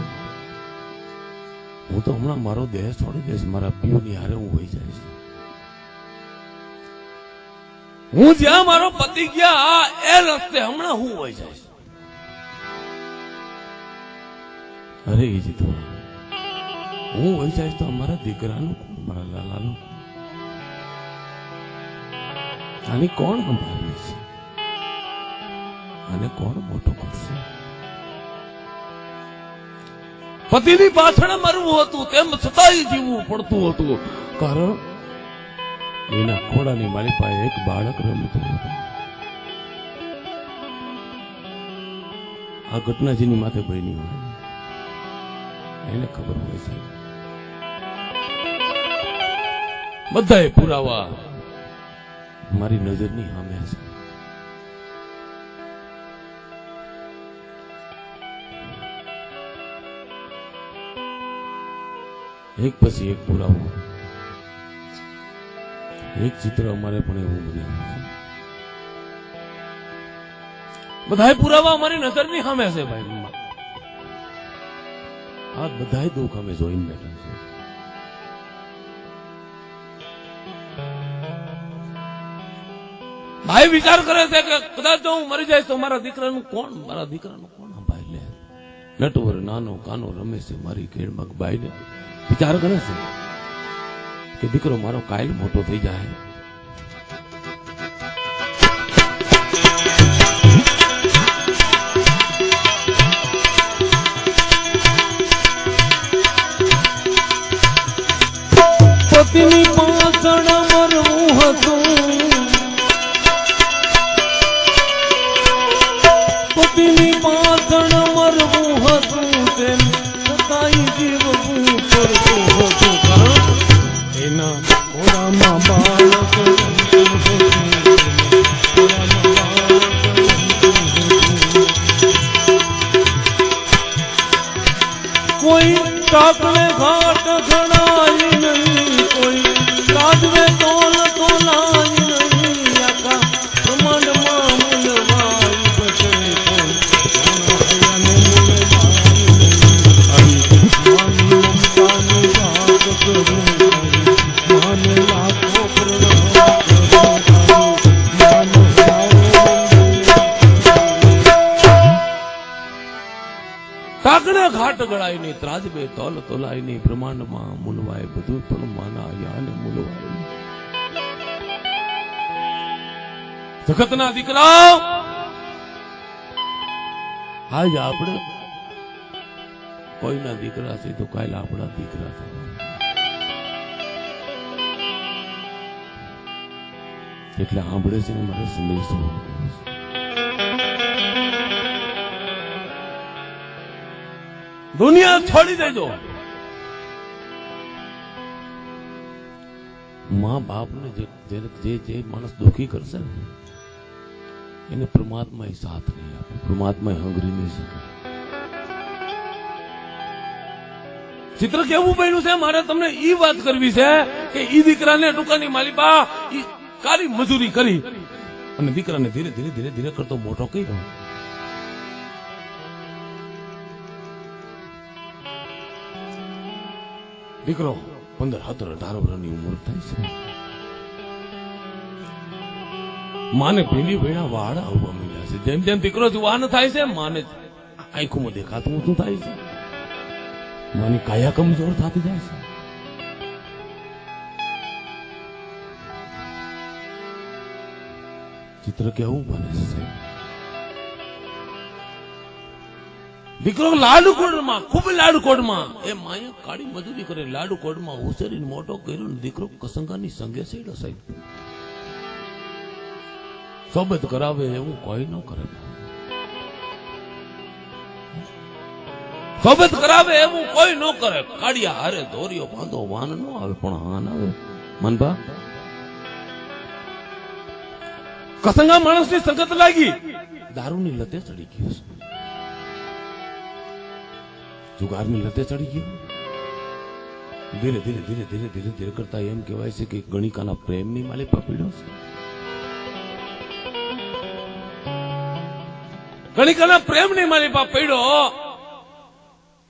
હું તો હમણાં મારો દેહ છોડી દઈશ, મારા પીઓની હારે હું વહી જઈશ. હું જ્યાં મારો પતિ ગયા એ રસ્તે હમણાં હું વહી જઈશ. અરે એ જીતો, હું વહી જઈશ તો મારા દીકરાનું, મારા લાલાનું, આની કોણ સંભાળે છે? આને કોણ મોટો કરશે? પતિની પાછળ મરવું હતું, તેમ છતાંય જીવવું પડતું હતું. કારણ એના ખોડાની મારી પાસે એક બાળક રમતું હતું. આ ઘટના જેની માથે બની હોય એને ખબર હોય છે. બધાએ પુરાવા મારી નજરની સામે છે. એક પછી એક પુરાવો, એક ચિત્ર અમારે પણ એવું બનાવ્યું છે. બધા પુરાવા અમારી નજરની સામે છે ભાઈ. આ બધા દુઃખ અમે જોઈને બેઠા છે. ભાઈ વિચાર કરે છે કે કદાચ જો હું મરી જાય તો મારા દીકરાનું કોણ સંભાળી લે? નટવર નાનો કાનો રમે છે મારી કેળમાં. ભાઈને વિચાર કરે છે કે દીકરો મારો કાયલ મોટો થઈ જાય. પતિની પાછળ મરવું હતું, પતિની પાછળ મરવું હતું, તેમ છતાંય જીવવું પડતું હતું. કારણ એના ખોડામાં બાળક કોઈ ટાકલે ઘાટ ઘડાય નહીં, કોઈ રાજવે તોલ તોલાય નહીં. આખા બ્રહ્માંડમાં મૂલવાય બચે કોઈ માને માની મમતાની વાત કરું, માને લાખો કાકડે ઘાટ ગળાય નહીં, ત્રાજબે તોલ તોલાય નહીં. બ્રહ્માંડમાં મૂલવાય બધું પણ માના યાને મૂલવાય. જગતના દીકરા, આજ આપણે કોઈના દીકરા છે તો કાલે આપણા દીકરા થવા. એટલે સાંભળે છે ને મારે સંદેશો દુનિયા છોડી દેજો. મા બાપ ને જે માણસ દુઃખી કરશે ને એને પરમાત્મા સાથ નહીં આપે, પરમાત્મા હંગરી નહીં શકે. ચિત્ર કેવું પડ્યું છે મારે તમને ઈ વાત કરવી છે કે ઈ દીકરાને ટૂંકાની માલિપા ઈ કાળી મજૂરી કરી અને દીકરાને ધીરે ધીરે ધીરે ધીરે કરતો મોટો કર્યો. દીકરો 15, 17, 18 વર્ષની ઉંમર થાય છે. માને પેલી વેળા વાળ આવવા મળ્યા છે. જેમ જેમ દીકરો જુવાન થાય છે માને આંખોમાં દેખાતું શું થાય છે, માની કાયા કમજોર થતી જાય છે. ચિત્ર કેવું બને છે. દીકરો લાડકોડમાં, ખૂબ લાડકોડમાં એ માયા કાળી મજૂરી કરે, લાડકોડમાં ઉછેરીને મોટો કર્યો ને દીકરો કસંગાની સંગે સેડો સાહેબ. સોબત કરાવે એવું કોઈ ન કરે, સોબત કરાવે એવું કોઈ ન કરે. કાળિયા હારે દોરીઓ બાંધો વાન ન આવે પણ હાન આવે. મનભા કસંગા માણસની સંગત લાગી, દારૂની લતે ચડી ગયો છે, જુગારની લતે ચડી ગયો. ધીરે ધીરે ધીરે ધીરે ધીરે ધીરે કરતા એમ કહેવાય છે કે ગણિકાના પ્રેમની માલિક પકડ્યો છે. ગણિકાના પ્રેમની માલિપા પડ્યો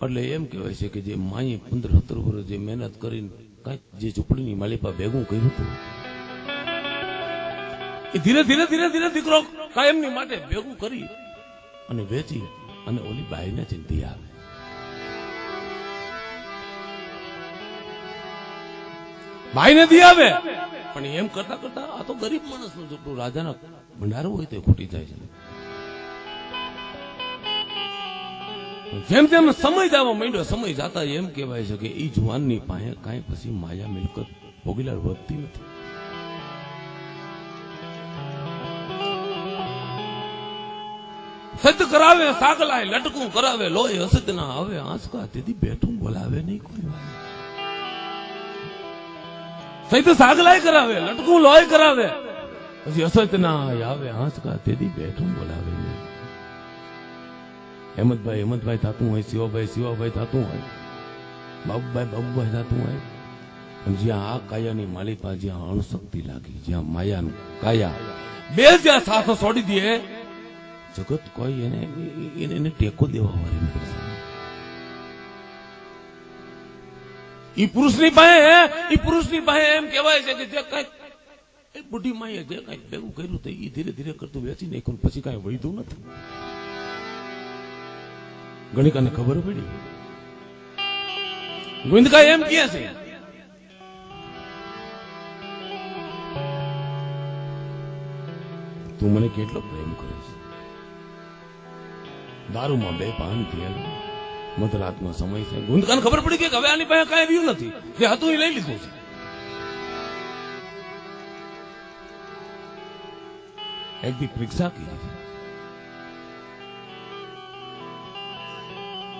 એટલે એમ કહેવાય છે કે જે માએ 15, 17 વર્ષ જે મહેનત કરીને કઈક જે ઝૂંપડીની માલિપા ભેગું કર્યું હતું એ ધીરે ધીરે ધીરે ધીરે દીકરો કાયમની માટે ભેગું કરી અને વેચી અને ઓલી બાઈને ચિંતી આવે. ભાઈને દી આવે પણ એમ કરતા કરતા આ તો ગરીબ માણસ નું ઝૂંપડું, રાજાના ભંડારો હોય તો ખૂટી જાય છે. જેમ જેમ સમય જવા માંડ્યો, સમય જતા એમ કહેવાય છે કે ઈ જુવાનની પાસે કાંઈ પછી માયા મિલકત ભોગીલાલ વધતી નથી. સત કરાવે સાગલાય, લટકું કરાવે લોહી હસત ના આવે, આંસકા તેથી બેઠું બોલાવે નહીં કોઈ. સહિત સાગલાય કરાવે, લટકું લોહી કરાવે, પછી હસત ના આવે, આંસકા તેથી બેઠું બોલાવે નહીં. હેમંતભાઈ થતું હોય, શિવાભાઈ થતું હોય, બાબુભાઈ થતું હોય. જ્યાં આ કાયાની માલિપા, જ્યાં અણશક્તિ લાગી, જ્યાં માયાનું કાયા બે જ્યાં સાથ છોડી દે, જગત કોઈ એને ટેકો દેવા વાળી નથી. ઈ પુરુષની પાસે એમ કહેવાય છે કે જે કઈક એ બુઢી માએ જે કઈક ભેગું કર્યું તો ઈ ધીરે ધીરે કરતું વેચી નાખ્યું, પછી કઈ વળ્યું નથી. ગણિકાને ખબર પડી. ગોવિંદકા એમ કહે છે તું મને કેટલો પ્રેમ કરે છે. દારૂમાં બે પાન થયા, મધરાતનો સમય છે. ગોવિંદકાને ખબર પડી કે હવે આની પાસે કઈ રહ્યું નથી, જે હતું એ લઈ લીધું છે. એક દી પરીક્ષા કરી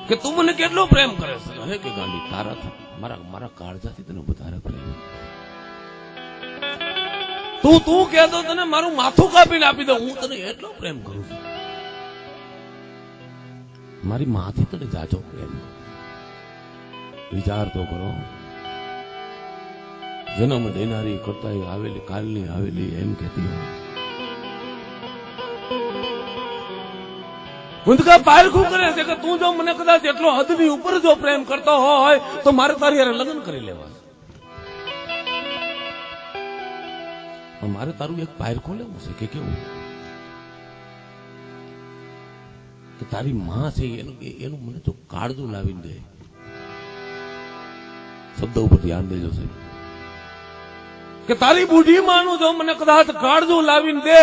કે તું મને કેટલો પ્રેમ કરે છે. અરે કે ગાંડી તારા મારા કાળજાથી તને વધારે પ્રેમ. તું કહેતો તને મારું માથું કાપીને આપી દઉં, હું તને એટલો પ્રેમ કરું છું. મારી માથી તને જાજો પ્રેમ. વિચાર તો કરો, જન્મ દેનારી કરતા આવેલી કાલની આવેલી એમ કહેતી હોય. ગુંદકા પારખું કરે છે કે તું જો મને કદાચ એટલો હદની ઉપર જો પ્રેમ કરતો હોય તો મારે તારી હારે લગ્ન કરી લેવા. પણ મારે તારું એક પારખું લેવું છે કે કેવું કે તારી માં છે એનું મને તો કાળજું લાવીને દે. શબ્દ ઉપર ધ્યાન દેજો સાહેબ કે તારી બુઢી માનું જો મને કદાચ કાળજું લાવીને દે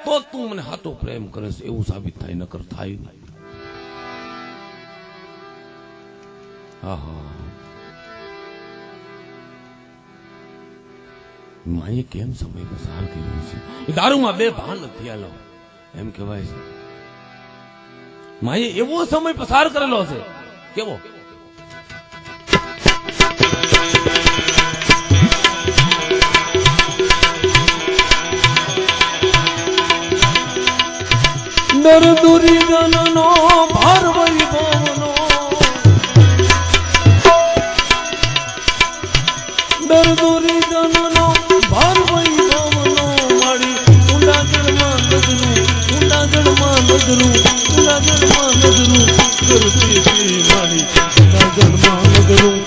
તો તું મને હાથો પ્રેમ કરે છે એવું સાબિત થાય, નકર થાય નહીં. માએ કેમ સમય પસાર કર્યો છે? એ દારૂમાં બે ભાન નથી આલો એમ કહેવાય છે. માએ એવો સમય પસાર કરેલો છે. કેવો? દર દુર્જનનો ભાર વૈભવનો, દર દુર્જનનો ભાર વૈભવનો, મારી ઊંડા જળમાં નજરું, ઊંડા જળમાં નજરું, ઊંડા જળમાં નજરું કરતી હતી. મારી ઊંડા જળમાં નજરું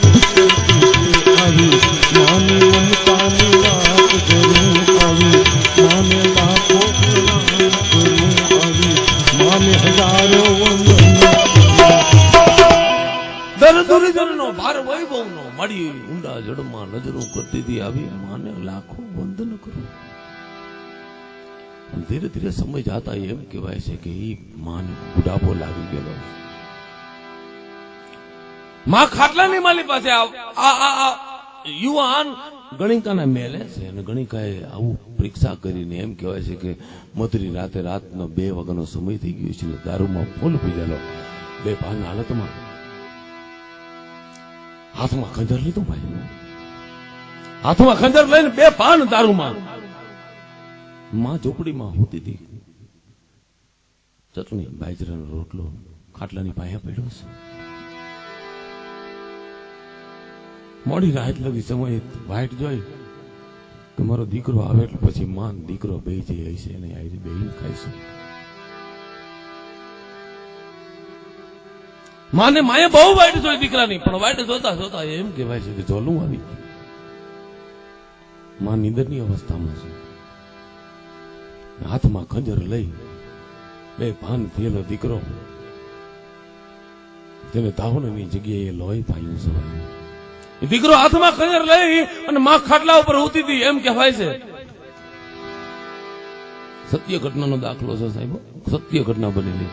આવી માની મમતાની વાત કરું, આવી માને લાખો પ્રણામ કરું, આવી માને હજારો વંદન. દર દુર્જનનો ભાર વૈભવનો, મારી ઊંડા જળમાં નજરો કરતી હતી, આવી માને લાખો વંદન કરું. ધીરે ધીરે સમય જાતા એમ કહેવાય છે કે એ માને બુઢાપો લાગી ગયેલો. માં ખાટલાની માલી પાસે યુવાન ગણિકાના મેલે છે અને ગણિકાએ આવું પરીક્ષા કરીને એમ કહેવાય છે કે મધરી રાતે રાતનો 2 વાગ્યાનો સમય થઈ ગયો છે. દારૂમાં ફૂલ પીધેલો, બે ભાન હાલતમાં, હાથમાં ખંજર લીધું ભાઈ, હાથમાં ખંજર લઈને બે ભાન દારૂમાં. માં ઝોપડીમાં હોતી હતી, ચટણી બાજરાનો રોટલો ખાટલાની પાસે પડ્યો છે. મોડી રાત લગી સમય વાઈટ જોઈ કે મારો દીકરો આવે એટલે પછી માન દીકરો બે જઈ છે અને આવી બે ખાઈશું. માને માએ બહુ વાઈટ જોઈ દીકરાની, પણ વાઈટ જોતા જોતા એમ કહેવાય છે કે જોલું આવી. માં નીંદરની અવસ્થામાં છે, હાથમાં ખંજર લઈ બે ભાન થયેલો દીકરો, તેને તાવણની જગ્યાએ લોહી પાયું છે. દીકરો હાથમાં ખંજર લઈ અને માં ખાટલા ઉપર હોતી હતી એમ કહેવાય છે. સત્ય ઘટનાનો દાખલો છે સાહેબ, સત્ય ઘટના બનેલી.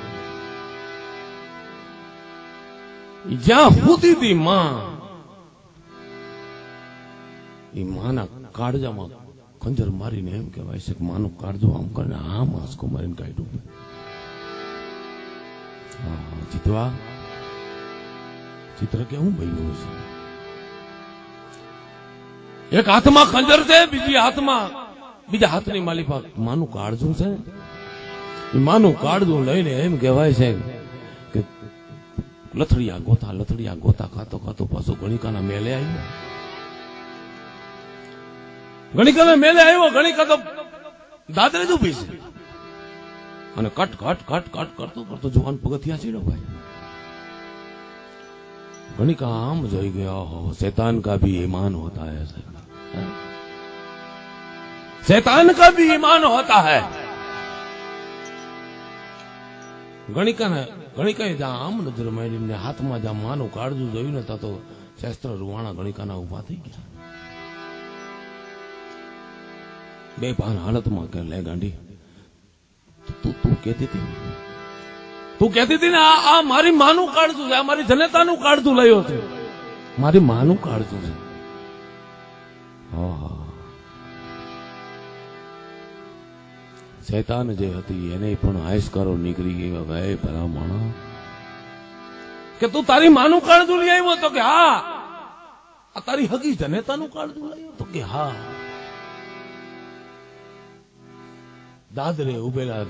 જ્યાં હોતી હતી માં, એ માના કાળજામાં ખંજર મારીને એમ કહેવાય છે કે માનું કાળજો આમ કરીને આમ આંસકો મારીને કાઢ્યું. જીતવા ચિત્ર કેવું બન્યું છે? એક હાથમાં ખંજર છે, બીજા હાથની માલી પાસે માનું કાળજું છે. માનું કાળજું લઈને એમ કહેવાય છે કે લથડિયા ગોતા ખાતો ખાતો પાછો ગણિકાના મેલે આવ્યો. ગણિકા તો દાદરે જ ઉભી છે અને કટ કરતો જુવાન પગથિયા ચીડો ભાઈ. ગણિકા આમ જોઈ ગયા, હો शैतान का भी ईमान होता है, शैतान का भी ईमान होता है. ગણિકાએ જ્યાં આમ નજર માંડીને હાથમાં જ્યાં માનું કાળજું જોયું ને ત્યાં તો શાસ્ત્ર રૂવાણા ગણિકાના ઉભા થઈ ગયા. બે ભાન હાલતમાં કે લે ગાંડી, તું કહેતી હતી ને આ મારી માનું કાળજું છે, આ મારી જનતાનું કાળજું લયો છે, મારી માનું કાળજું છે. શૈતાન જે હતી એને પણ આયસ્કારો નીકળી ગઈ. ભાઈ ભલા માણસ કે તું તારી માનું કાળજું લઈ આવ્યો તો કે હા, આ તારી હગી જનેતાનું કાળજું લઈ આવ્યો તો કે હા. દાદરે ઉભેલા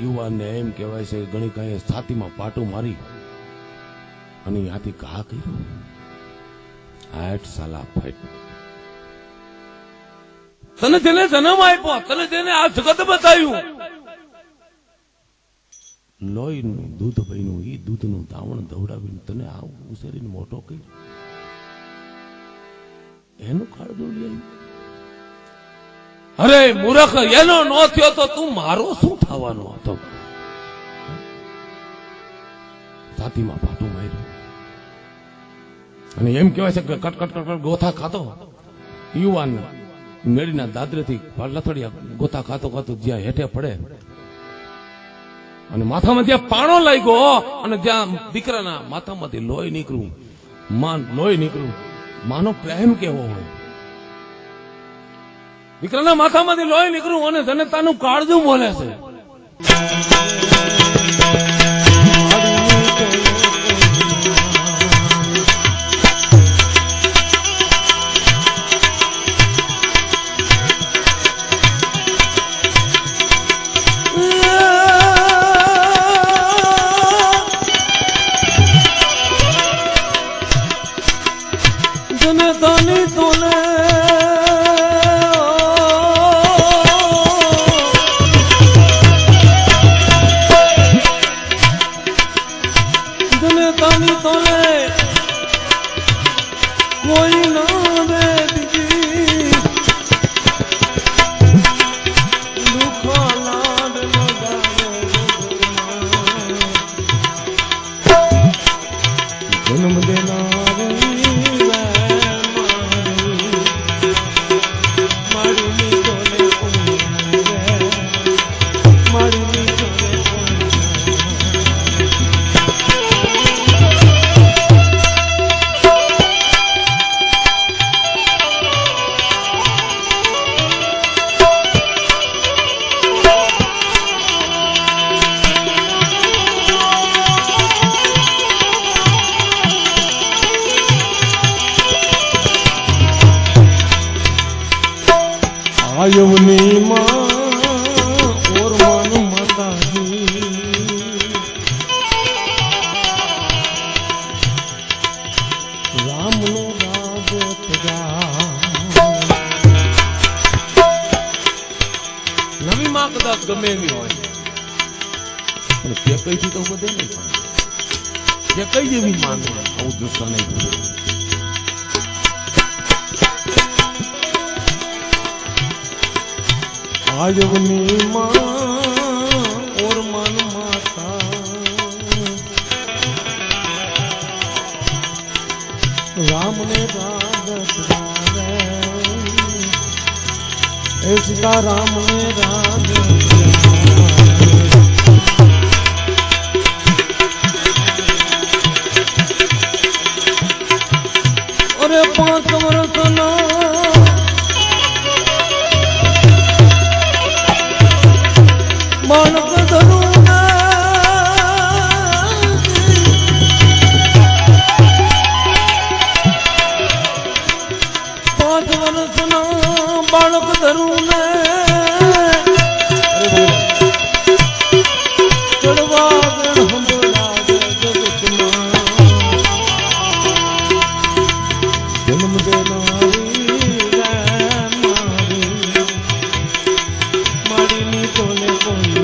યુવાનને એમ કહેવાય છે ગણિકાએ છાતીમાં પાટું મારી અને ત્યાંથી ઘા કર્યો. 8 સાલા ફાઈટ. તને જેને જન્મ આપ્યો, તને જેને આ જગત બતાવ્યું, લોહીનું દૂધ બન્યું, એ દૂધનું દાવણ દવડાવીને તને આવું ઉછેરીને મોટો કર્યો, એનું કાળજું લઈ. અરે મૂર્ખ, એનો નો થયો તો તું મારો શું થવાનો હતો? છાતીમાં પાટું માર્યું અને એમ કહેવાય છે કે કટ ગોથા ખાતો યુવાન મેળીના દાદરેથી લથડિયા ગોથા ખાતો જ્યાં હેઠે પડે અને માથામાં જ્યાં પાણો લાગ્યો અને જ્યાં દીકરાના માથામાંથી લોહી નીકળ્યું, માં લોહી નીકળ્યું, માનો પ્રેમ કેવો હોય. દીકરાના માથામાંથી લોહી નીકળ્યું અને જનતાનું કાળજું બોલે છે. જનતાની તોલે જનતાની તોલે કોઈ ના દે દીજી દુખા લાડ જન્મ દેનારી यमुनी माँ और मन माताजी राम नो राज नवी माँ कदाच गमे एवी होय पण ते कई थी तो बधे नहीं पण ते कई जेवी मां ने आવું દૃશ્ય નહીં થયું. आयवनी माँ और मन माता राम ने राज सीता राम ने राज अरे 5 वर्ष ना मानक धरूना 5 વર્ષના બાળક ધરૂને ચડવા ગણ હંભળા જગતમાં જન્મ દેનારી મારીની તોલે કોઈ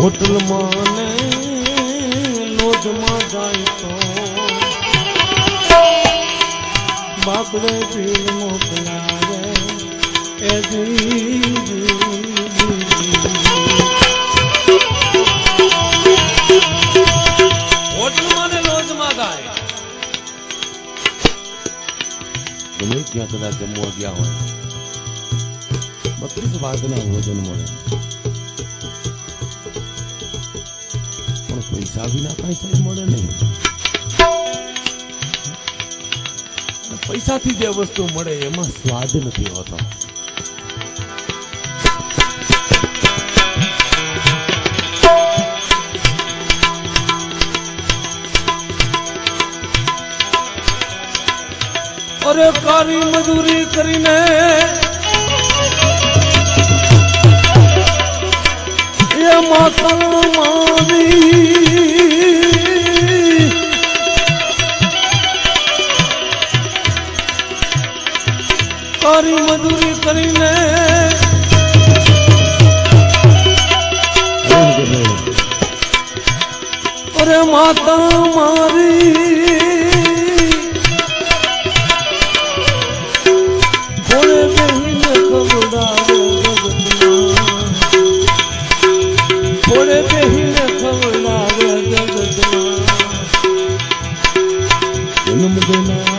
होटल माने लोज में जाए तो बापड़े पीर मोकलावे होटल माने लोज में जाए तुम्हें क्या कदा जमवा गया हो 32 વાગના ભોજન મળે પૈસા વિના કઈ સાહેબ મળે નહીં. પૈસાથી જે વસ્તુ મળે એમાં સ્વાદ નથી હોતો. અરે કારી મજૂરી કરીને એ માતા મારી તારી મજૂરી કરીને અરે માતા મારી ભોળે બહેન ખવડાવે જગતમાં ભોળે બહેન ખવડાવે જગતમાં જન્મ દેનારી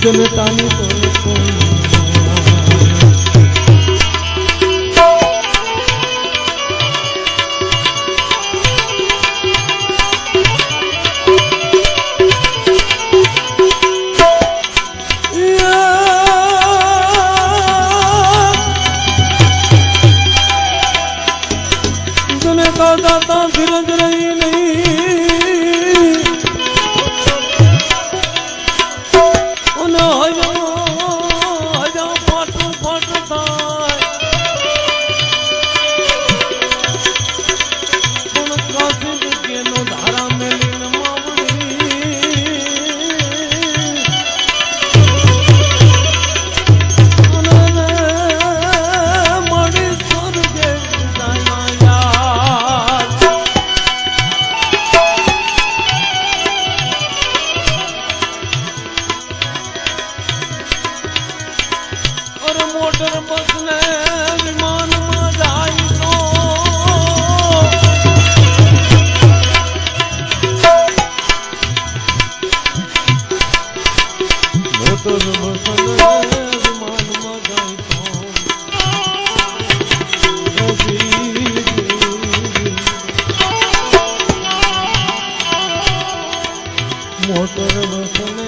જનતાની દાતા ધીરજ રહી નહીં અને હજા ફાટું ફાટું થાય પણ કાશી કેનો ધારા મેલીને મોટર બસ ને વિમાનમાં જાય તો મોટર બસ ને વિમાનમાં જાય તો મોટર બસ ને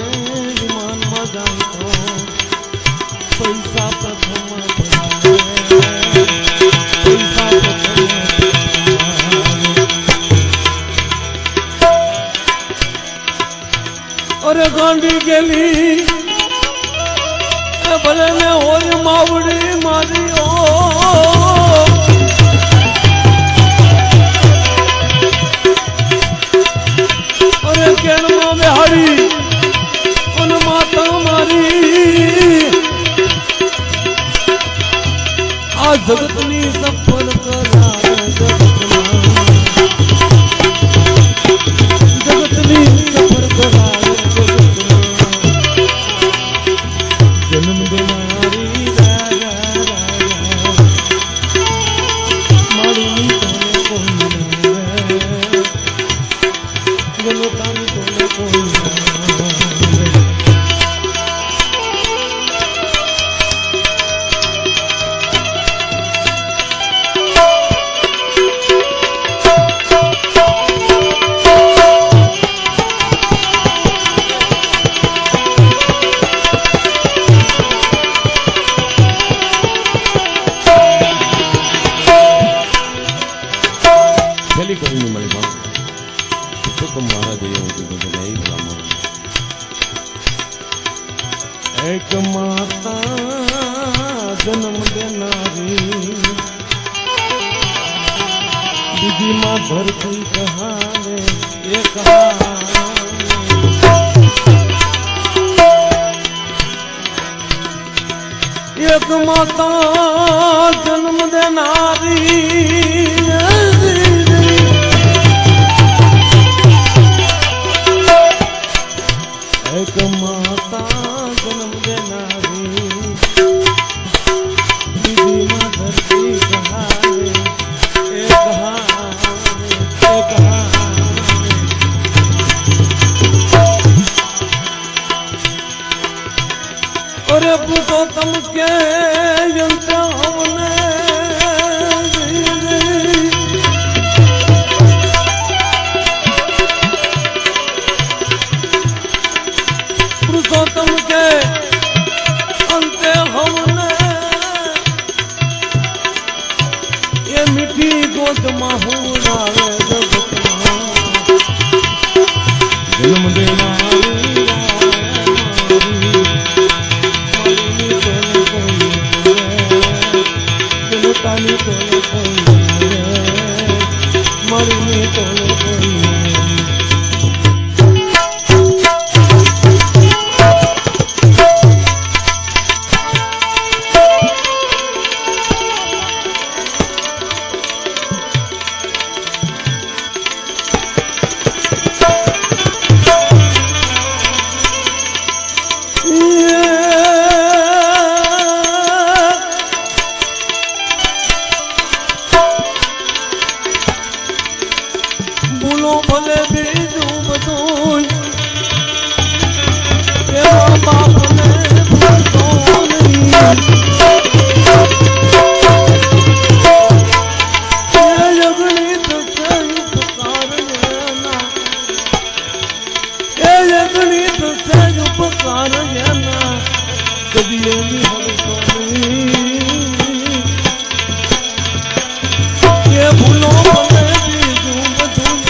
વિમાનમાં જાય તો પૈસા પ્રથમ પૈસા અરે ગાંડી ગેલી ભલે ને હોય માવડી મારી અરે કેણમાં બેહાડી અને માતા મારી આ જગતની સફળ કરાવે જગતની સફળ કરાવે જન્મ દેનારી મારી તને કોઈ જનતાની તને કોઈ છેલ્લી કરીને મારી પાસે પુરુષોત્તમ મહારાજ એવું કીધું કે નહીં ભલામણ એક માતા જન્મ દેનારી બીજી માં ધરતી કહાને એક એક માતા જન્મ દેનારી એક માતા જન્મ દેનારી બીજી માં ધરતી કહાવે એક અરે પુરુષોત્તમ કે યંત્ર અમને પુરુષોત્તમ કે અંતે હમને એ મીઠી ગોદમાં હુરાવે જગતમાં જન્મ દેનારી જનતાની મારી તો ભલે બીજું બધું એવા બાપને ભૂલતો નહીં. એ જગણીત સહી ઉપકાર એના, એ જગણીત સહી ઉપકાર એના કદી એની ભૂલતો નહીં. એ ભૂલો ભલે બીજું બધું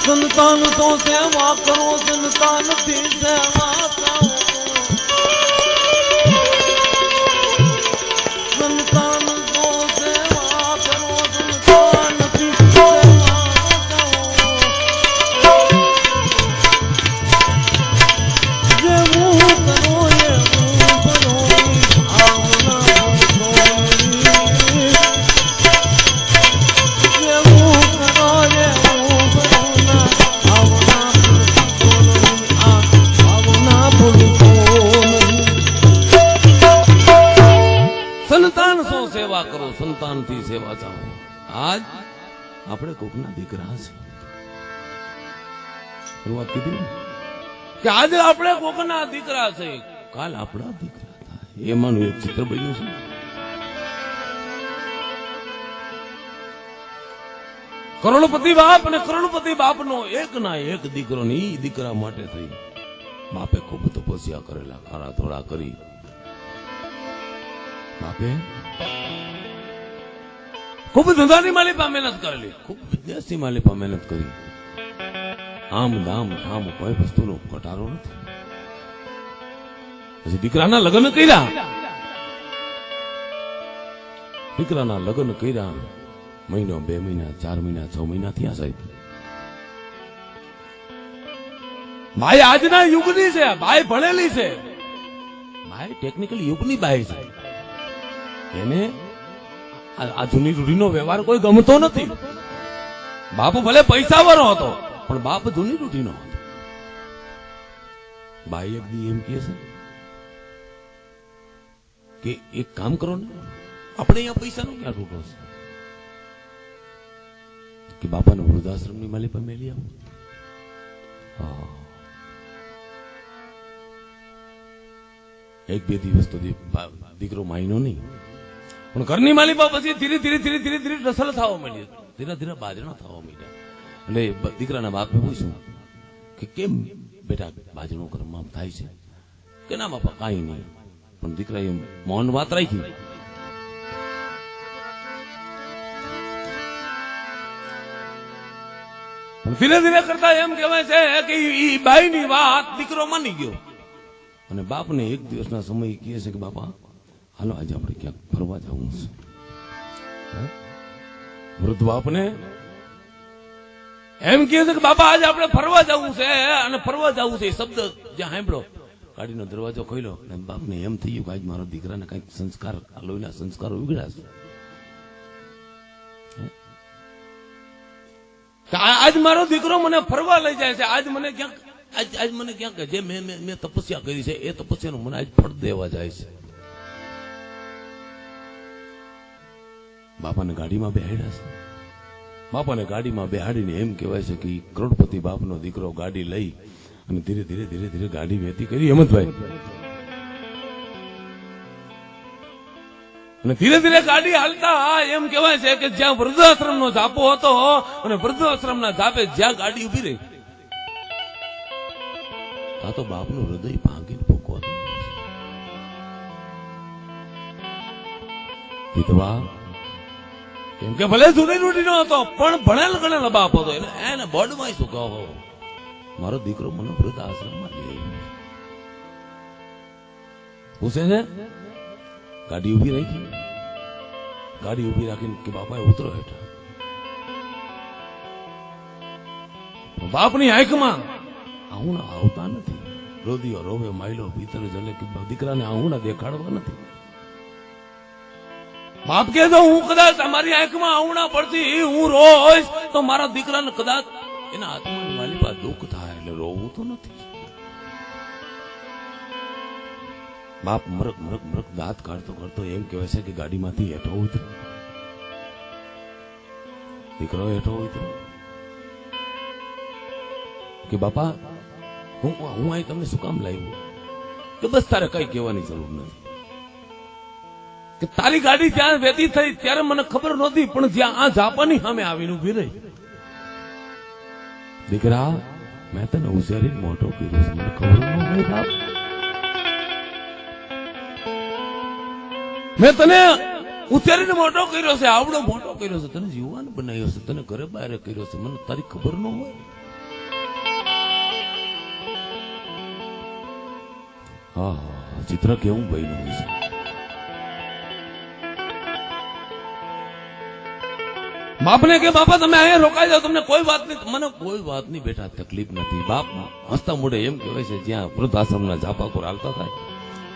સંતાન તો સેવા કરો, સંતાન થી સેવા કરો, સંતાન તો સેવા કરો, સંતાન થી સેવા કરો. જેવું કરો એવું કરો, આવના ભૂલો જેવું કરો એવું સંતાન સો સેવા કરો, સંતાન થી સેવા ચાહો. આજ આપણે કોકના દીકરા છે. શરૂઆત કીધી કે આજે આપણે કોકના દીકરા છે, કાલ આપણા દીકરા થાય. એમાંનું એક ચિત્ર બન્યું છે. કરોડપતિ બાપ અને કરોડપતિ બાપનો એક ના એક દીકરો ને ઈ દીકરા માટે થઈ બાપે ખૂબ તપસ્યા કરેલા, ખારા થોડા કરી. બાપે ખૂબ ધંધાની માલિપા મહેનત કરેલી, ખૂબ બિઝનેસની માલિપા મહેનત કરી. આમ દામ ઠામ કોઈ વસ્તુનો ઘટાડો નથી. પછી દીકરાના લગ્ન કર્યા, દીકરાના લગ્ન કર્યા. મહિનો, 2 મહિના, 4 મહિના, 6 મહિના થયા સાહેબ. ભાઈ આજના યુગની છે, ભાઈ ભણેલી છે, ભાઈ ટેકનિકલ યુગની બાઈ છે. એને આ જૂની રૂઢીનો વ્યવહાર કોઈ ગમતો નથી. બાપ ભલે પૈસાવાળો હતો પણ બાપ જૂની રૂઢીનો હતો. બાઈ એક દી એમ કહે છે કે એક કામ કરો ને, આપણે અહીંયા પૈસાનો ક્યાં રૂઢો છે કે બાપાનો વૃદ્ધાશ્રમની માલિપા મેલી આવું. એક બે દિવસ તો દીકરો માયનો નહીં, પણ ઘરની માલિપા પછી ધીરે ધીરે ધીરે ધીરે ધીરે રસલ થવા માંડી, ધીરે ધીરે બાજણા થવા માંડ્યા. એટલે દીકરાના બાપે પૂછ્યું કે કેમ બેટા બાજણું ઘરમાં થાય છે? કે ના બાપા કાંઈ નહીં. પણ દીકરાએ મૌન વાત રાખી. ધીરે ધીરે કરતા એમ કહેવાય છે કે ઈ બાઈની વાત દીકરો માની ગયો. અને બાપને એક દિવસના સમય કહે છે કે બાપા હાલો આજે આપણે ક્યાંક ફરવા જવું છે. વૃદ્ધ બાપને એમ કહે છે કે બાપા આજે આપણે ફરવા જવું છે. અને ફરવા જવું છે એ શબ્દ જ્યાં સાંભળો ગાડીનો દરવાજો ખોલ્યો અને બાપને એમ થઈ ગયું કે આજ મારા દીકરાને કઈક સંસ્કાર, લોહીના સંસ્કારો ઉગડ્યા છે. આજ મારો દીકરો મને ફરવા લઈ જાય છે. આજ મને ક્યાંક આજ મને ક્યાંક જે મેં તપસ્યા કરી છે એ તપસ્યાનું મને આજ ફળ દેવા જાય છે. બાપાને ગાડીમાં બેહાડ્યા છે. બાપાને ગાડીમાં બેહાડીને એમ કહેવાય છે કે કરોડપતિ બાપનો દીકરો ગાડી લઈ અને ધીરે ધીરે ધીરે ધીરે ગાડી વહેતી કરી હેમંતભાઈ. અને ધીરે ધીરે ગાડી હાલતા એમ કહેવાય છે કે જ્યાં વૃદ્ધાશ્રમનો ઝાપો હતો અને વૃદ્ધાશ્રમના ઝાપે જ્યાં ગાડી ઉભી રહી આ તો બાપનું હૃદય ભાંગીને ફૂંકવા દે. વિધવા કેમ કે ભલે જૂની રૂઢી નો હતો પણ ભણેલ ગણેલ બાપ હતો એને બળમાં શું કહો, મારો દીકરો મને વૃદ્ધ આશ્રમમાં લે. પૂછે છે ગાડી ઉભી રાખી, ગાડી ઉભી રાખીને કે બાપા ઉતરો હેઠા. બાપની આંખમાં આહુણા આવતા નથી. રોદીઓ રોવે માયલો ભીતર જલે કે દીકરાને આહુણા દેખાડવા નથી. બાપ કે જો હું કદાચ અમારી આંખમાં આહુણા પડતી હું રોઈશ તો મારા દીકરાને કદાચ એના આત્માની વાલી પાસે દુઃખ થાય, એટલે રોવું તો નથી. બાપ મરક મરક મરક દાંત કાઢતો કરતો એમ કહેવાય છે કે ગાડીમાંથી હેઠો ઉતરો. દીકરો હેઠો ઉતરો કે બાપા હું અહીં તમને શું કામ લાવ્યો? કે બસ તારે કઈ કહેવાની જરૂર નથી. કે તારી ગાડી ત્યાં વેતી થઈ ત્યારે મને ખબર નહોતી, પણ જ્યાં આ જાપાની સામે આવીને ઉભી રહી. દીકરા મેં તને ઉછેરીને મોટો કર્યો છે, મને ખબર ન હોય બાપ. મેં તને ઉછેરીને મોટો કર્યો છે, આવડો મોટો કર્યો છે, તને જીવવાનું બનાવ્યો છે, તને ઘરે બહાર કર્યો છે, મને તારી ખબર ન હોય. હા ચિત્ર કેવું બન્યું હોય છે. બાપને કે બાપા તમે અહીંયા રોકાઈ જાઓ, તમને કોઈ વાત નહીં, મને કોઈ વાત નહીં બેટા, તકલીફ નથી. બાપ હસતા મોઢે એમ કહેવાય છે જ્યાં વૃદ્ધાશ્રમના ઝાપાકોર હાલતા થાય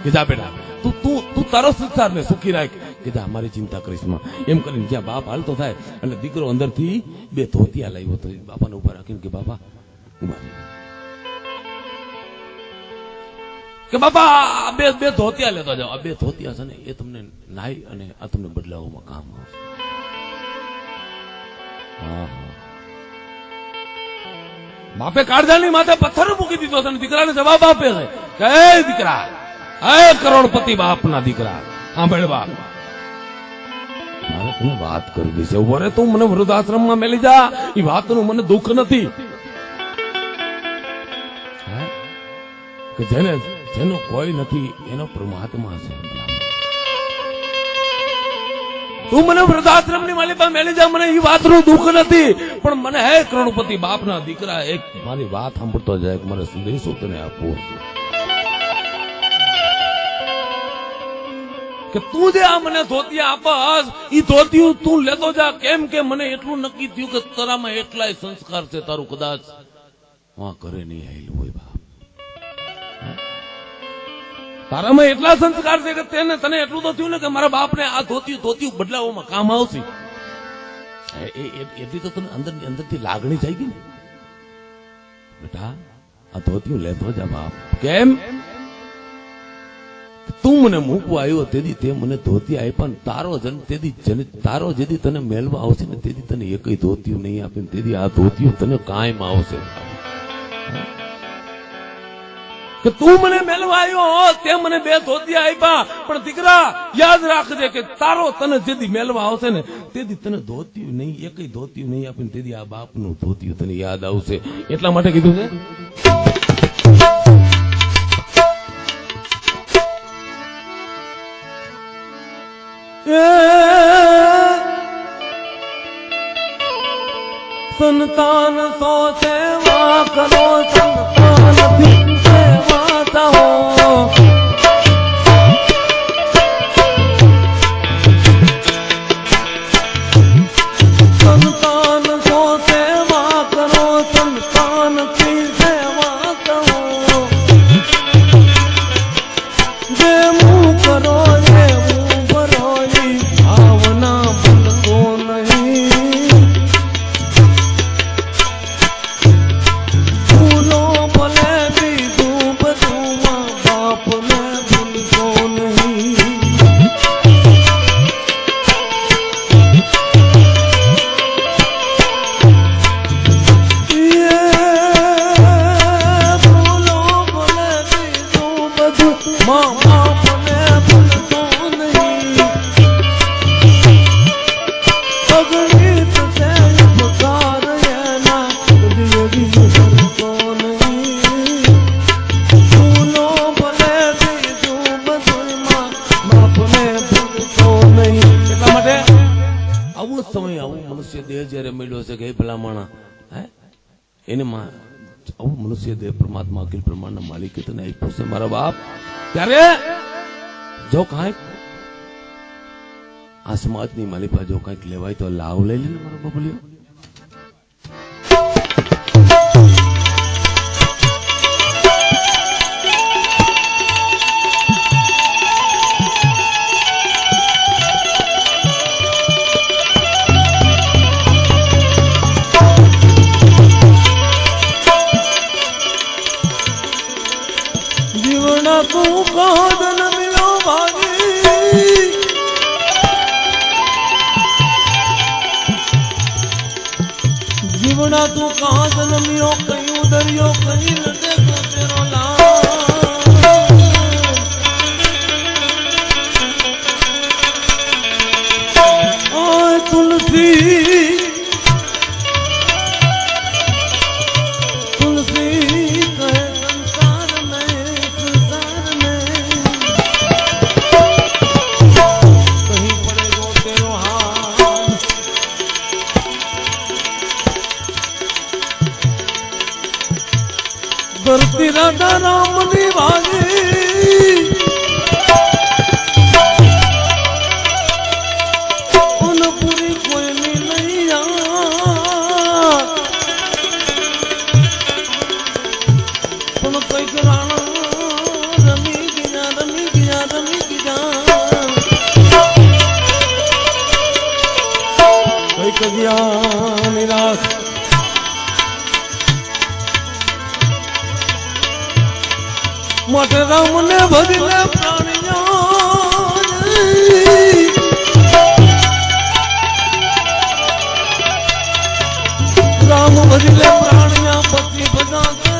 કે જા બેટા તું તારો સંસારને સુખી રાખ, કે જા અમારી ચિંતા કરીશ માં. એમ કરીને જ્યાં બાપ હાલતો થાય એટલે દીકરો અંદરથી બે ધોતિયા લાવ્યો હતો, બાપાને ઉભા રાખીને કે બાપા ઉભા રહી, કે બાપા આ બે ધોતિયા લેતો જાઓ. આ બે ધોતિયા છે ને એ તમને નાઈ અને આ તમને બદલાવવામાં કામ આવશે. બાપે કાળજાની માથે પથ્થર મૂકી દીધો છે, દીકરાને જવાબ આપે છે કે હે દીકરા, હે કરોડપતિ બાપના દીકરા, સાંભળ બાપ, મારે તને વાત કરવી છે. વરે તું મને વૃદ્ધાશ્રમમાં મેલી જા, એ વાતનું મને દુઃખ નથી. કે જેનો કોઈ નથી એનો પરમાત્મા છે. તું મને વૃદ્ધાશ્રમની માલિકા મેલી જા, મને એ વાતનું દુઃખ નથી, પણ મને હે કરોડપતિ બાપના દીકરા એક મારી વાત સાંભળતો જાય, મારે સંદેશો તને આપવો કે તું જે આ મને ધોતિયા આપસ એ ધોતિયું તું લેતો જા. કેમ કે મને એટલું નક્કી થયું કે તારામાં એટલાય સંસ્કાર છે, તારું કદાચ વાં કરે નહીં આવેલું હોય બાપ. તારામાં એટલા સંસ્કાર છે કે તને એટલું તો થયું ને કે મારા બાપને આ ધોતિયું બદલાવવામાં કામ આવશે. એટલી તો તને અંદરથી લાગણી થઈ ગઈ ને બેટા, આ ધોતિયું લેતો જા બાપ. કેમ તું મને મૂકવા આવ્યો તેથી તે મને ધોતી આપ્યા, તારો જેથી તને મેળવા આવશે ને તેથી તને એકય ધોતિયું નહીં આપે, તેથી આ ધોતિયું તને કાયમ આવશે. કે તું મને મેળવા આવ્યો તે મને બે ધોતિયા આપ્યા, પણ દીકરા યાદ રાખજે કે તારો તને જેથી મેળવા આવશે ને તેથી તને ધોતિયું નહીં, એકય ધોતિયું નહીં આપે, તેથી આ બાપનું ધોતિયું તને યાદ આવશે. એટલા માટે કીધું છે સંતાન સો સેવા કરો, સંતાન સેવા દો. સંતાન સો સેવા કરો, સંતાન की સેવા દો. જે મું કરો એવું ભરો, ભાવના ભૂલવો નહીં. ભૂલો ભલે બીજું બધું બાપ પ્રમાણ એને આવું મનુષ્ય દેહ પરમાત્મા અખિલ પ્રમાણના માલિક તને આપ્યું છે મારા બાપ. ત્યારે જો કાંઈક આ સમાજની માલિપા જો કાંઈક લેવાય તો લાવ લઈ લે ને મારો બબુલિયો. જીવના તું કાદન મિલો ભાગી જીવના તું કાદન મિયો કયું દરિયો કઈ નટે તો તેરો લાય તુલસી धरती राधा राम निभागी उन पूरी कोई नहीं उन कोई कराना रमी गया कोई कदिया निराश માટે રામને ભજલે પ્રાણિયા રામ ભજલે પ્રાણિયા પતિ બધાતે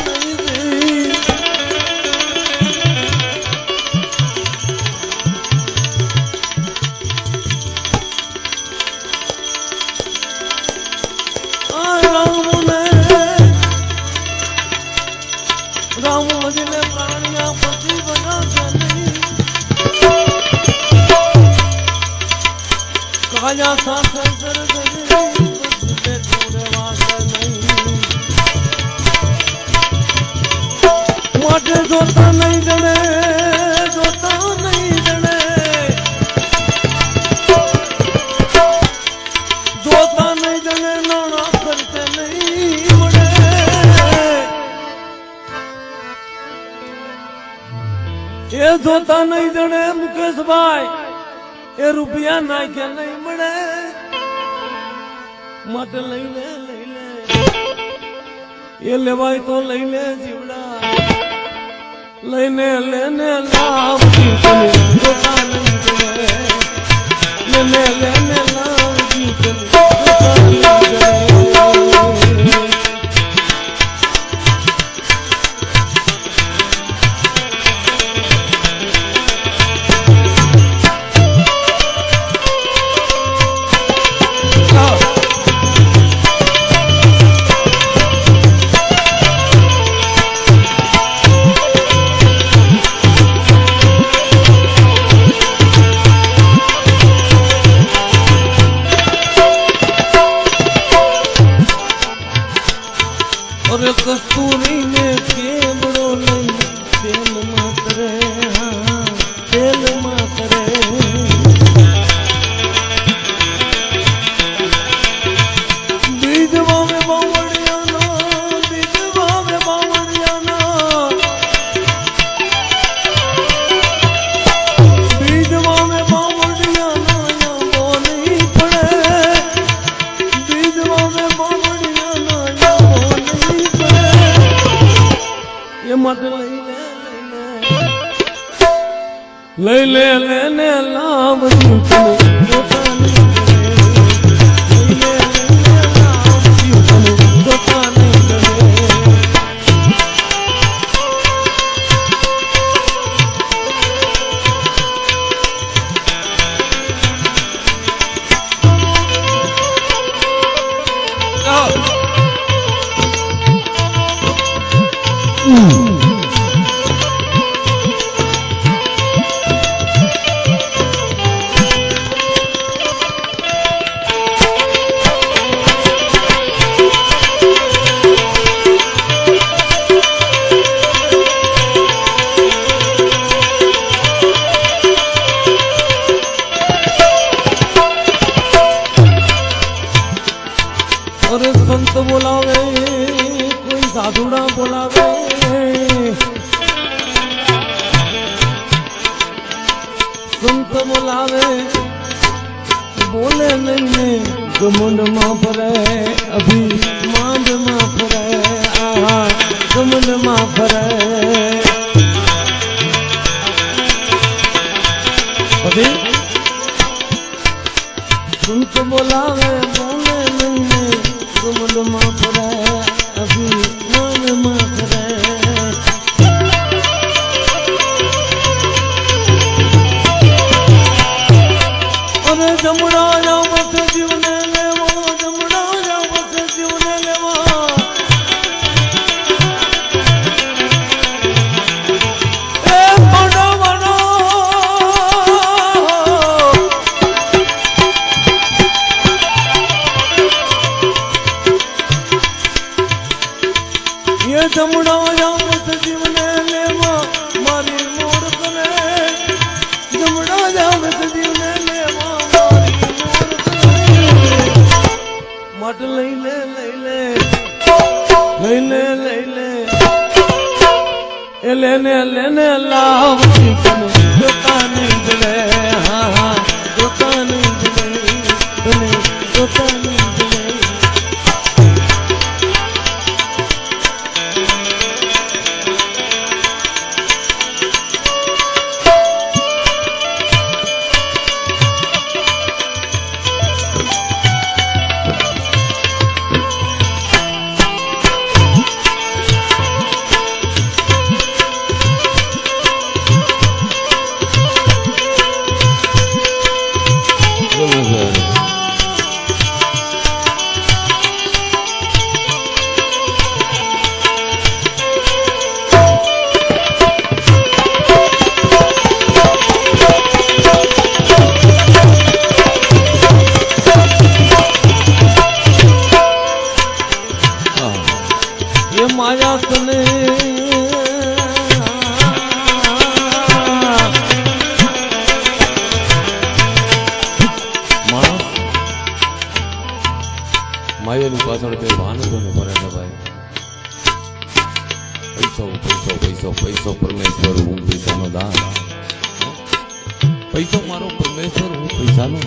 નહીં રામ ભજલે પ્રાણિયા પતિ બધાતે નહીં કાયા સાથે માટે જોતા નહીં જણે નાણા કરતે નહીં મળે એ જોતા નહીં જણે મુકેશભાઈ એ રૂપિયા નાખ્યા નહીં મળે માટે લઈ લે એ લેવાય તો લઈ લે જીવડા લઈને લેને લાવ જોતા નહીં જણે લેને લાવ જોતા નહીં જણે कस्तूरी ने केवड़ो नहीं तेल मातरे तेल मातरे बीजवा में बावड़ियाना बीजवा में बावड़ियाना बीजवा में बावड़ियाना वो नहीं पड़े बीजवा में बावड़ियाना ये मत लई ले लेने लाभ जोता नहीं जोता नहीं અરે સંત બોલાવે કોઈ સાધુડા બોલાવે સંત બોલાવે બોલે નહીં ને ઘમંડ માં ફરે અભી માંડ માં ફરે આહા ઘમંડ માં ફરે પછી સંત બોલાવે બોલે નહીં ને ઘમંડ માં ફરે અભી માંડ માં ફરે અરે જમણા જાવ બસ જીવને લેવો જમણા જાવ બસ જીવને લેવા એ મોડો મોડો ये जमણા જાવ બસ જીવને લેવા મારી મોડ કરે જમણા જાવ બસ જીવને લેવા મટ લઈ લે એ લેને લાવ તને જોતા નહીં જડે હા હા જોતા નહીં જડે તને જોતા નહીં જડે માયા તને માયાની પાછળ કઈ વાનગો ને ભરે ને ભાઈ પૈસો પૈસો પૈસો પૈસો પરમેશ્વર હું પૈસાનો દાન પૈસો મારો પરમેશ્વર હું પૈસાનો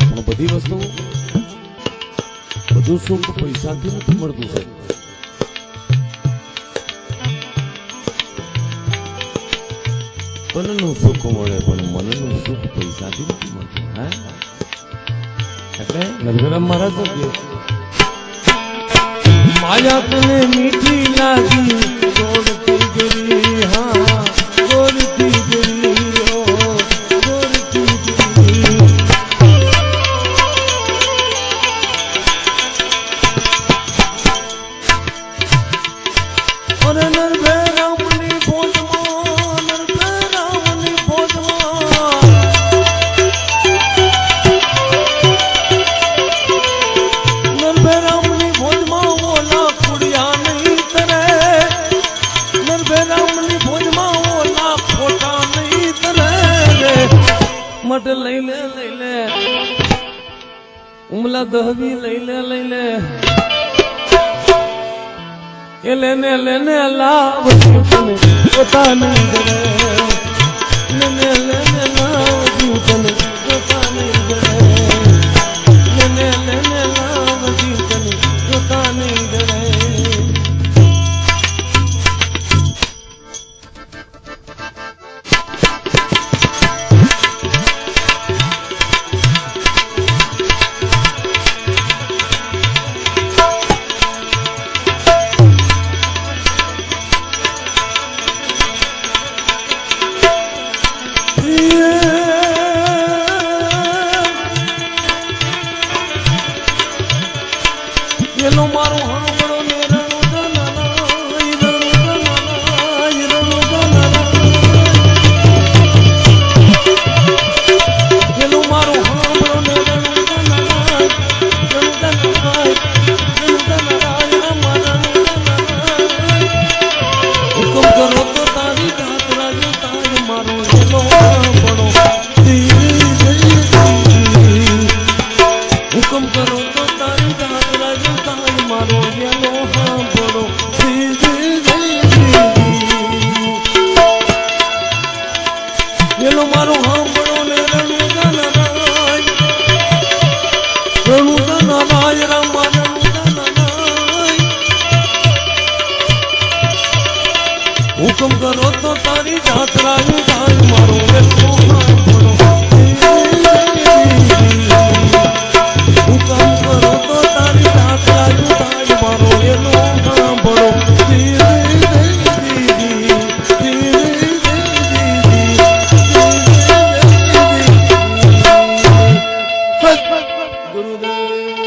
પણ બધી વસ્તુ બધું સુખ પૈસાથી નથી મળતું છે તનનું સુખ મળે પણ મનનું સુખ પૈસાથી નથી મળતું હે એટલે નરગરમ મહારાજ માયા તને મીઠી લાગી ગોળતી ગરી હા ગોળતી ગરી ઓ ગોળતી ગરી અરે નરભે રામની ફોજમાં નરભે રામની ફોજમાં નરભે રામની ફોજમાં ઓલા કુડિયા નહીં તરે નરભે રામની ફોજમાં ઓલા ખોટા નહીં તરે મટ લઈ લે ઉમલા દહવી લઈ લે એ લેને લાવ તને જોતા નહીં જડે લેને લાવ તને જોતા નહીં જડે લેને લાવ તને જોતા નહીં જડે એનો મારો હાંભળો ને રણો એનો મારો હાંભળો ને હુકમ કરો તો તારી જાત રાજુ તાજ મારો એનો હાંભળો હુકમ કરો તો રણુદાના નાય રામા રણુદાના નાય હુકમ કરો તો તારી જાત્રાનું થાય મારો વેલો સાંભળો હુકમ કરો તો તારી જાત્રાનું થાય મારો વેલો સાંભળો ગુરુદેવ